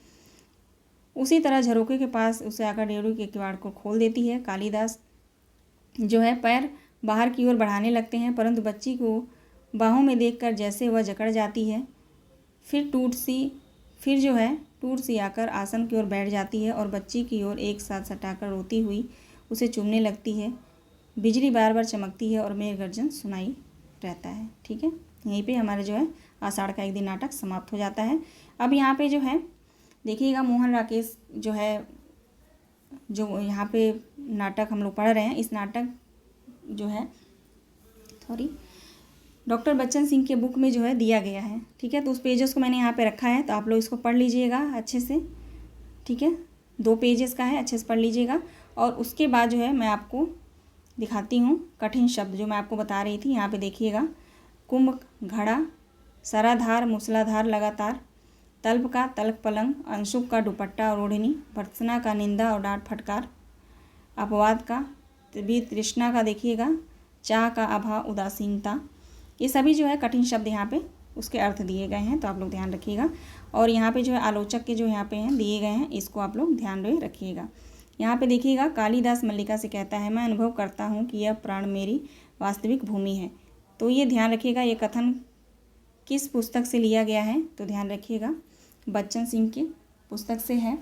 A: उसी तरह झरोखे के पास उसे आकर ड्योढ़ी के किवाड़ को खोल देती है। कालिदास जो है पैर बाहर की ओर बढ़ाने लगते हैं, परंतु बच्ची को बाहों में देखकर जैसे वह जकड़ जाती है। फिर टूट सी आकर आसन की ओर बैठ जाती है और बच्ची की ओर एक साथ सटाकर रोती हुई उसे चूमने लगती है। बिजली बार बार चमकती है और मेघ गर्जन सुनाई रहता है। ठीक है, यहीं पे हमारा जो है आषाढ़ का एक दिन नाटक समाप्त हो जाता है। अब यहाँ पे जो है देखिएगा, मोहन राकेश जो है जो यहाँ पे नाटक हम लोग पढ़ रहे हैं, इस नाटक जो है डॉक्टर बच्चन सिंह के बुक में जो है दिया गया है। ठीक है, तो उस पेजेस को मैंने यहाँ पे रखा है, तो आप लोग इसको पढ़ लीजिएगा अच्छे से। ठीक है, 2 पेजेस का है, अच्छे से पढ़ लीजिएगा। और उसके बाद जो है मैं आपको दिखाती हूँ कठिन शब्द जो मैं आपको बता रही थी। यहाँ पे देखिएगा, कुंभ घड़ा, सराधार मूसलाधार लगातार, तल्प का तल्क पलंग, अंशुक का दुपट्टा और ओढ़नी, भर्त्सना का निंदा और डांट फटकार, अपवाद का भी तृष्णा का देखिएगा, चाह का अभाव उदासीनता, ये सभी जो है कठिन शब्द यहाँ पे उसके अर्थ दिए गए हैं, तो आप लोग ध्यान रखिएगा। और यहाँ पे जो है आलोचक के जो यहाँ पे हैं दिए गए हैं, इसको आप लोग ध्यान में रखिएगा। यहाँ पे देखिएगा, कालिदास मल्लिका से कहता है मैं अनुभव करता हूँ कि यह प्राण मेरी वास्तविक भूमि है। तो ये ध्यान रखिएगा, ये कथन किस पुस्तक से लिया गया है, तो ध्यान रखिएगा बच्चन सिंह की पुस्तक से है।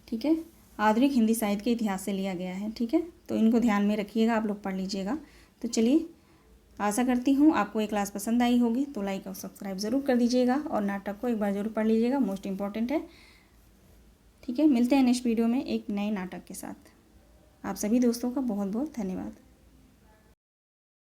A: ठीक है, आधुनिक हिंदी साहित्य के इतिहास से लिया गया है। ठीक है, तो इनको ध्यान में रखिएगा, आप लोग पढ़ लीजिएगा। तो चलिए, आशा करती हूँ आपको ये क्लास पसंद आई होगी, तो लाइक और सब्सक्राइब ज़रूर कर दीजिएगा और नाटक को एक बार ज़रूर पढ़ लीजिएगा, मोस्ट इम्पॉर्टेंट है। ठीक है, मिलते हैं नेक्स्ट वीडियो में एक नए नाटक के साथ। आप सभी दोस्तों का बहुत बहुत धन्यवाद।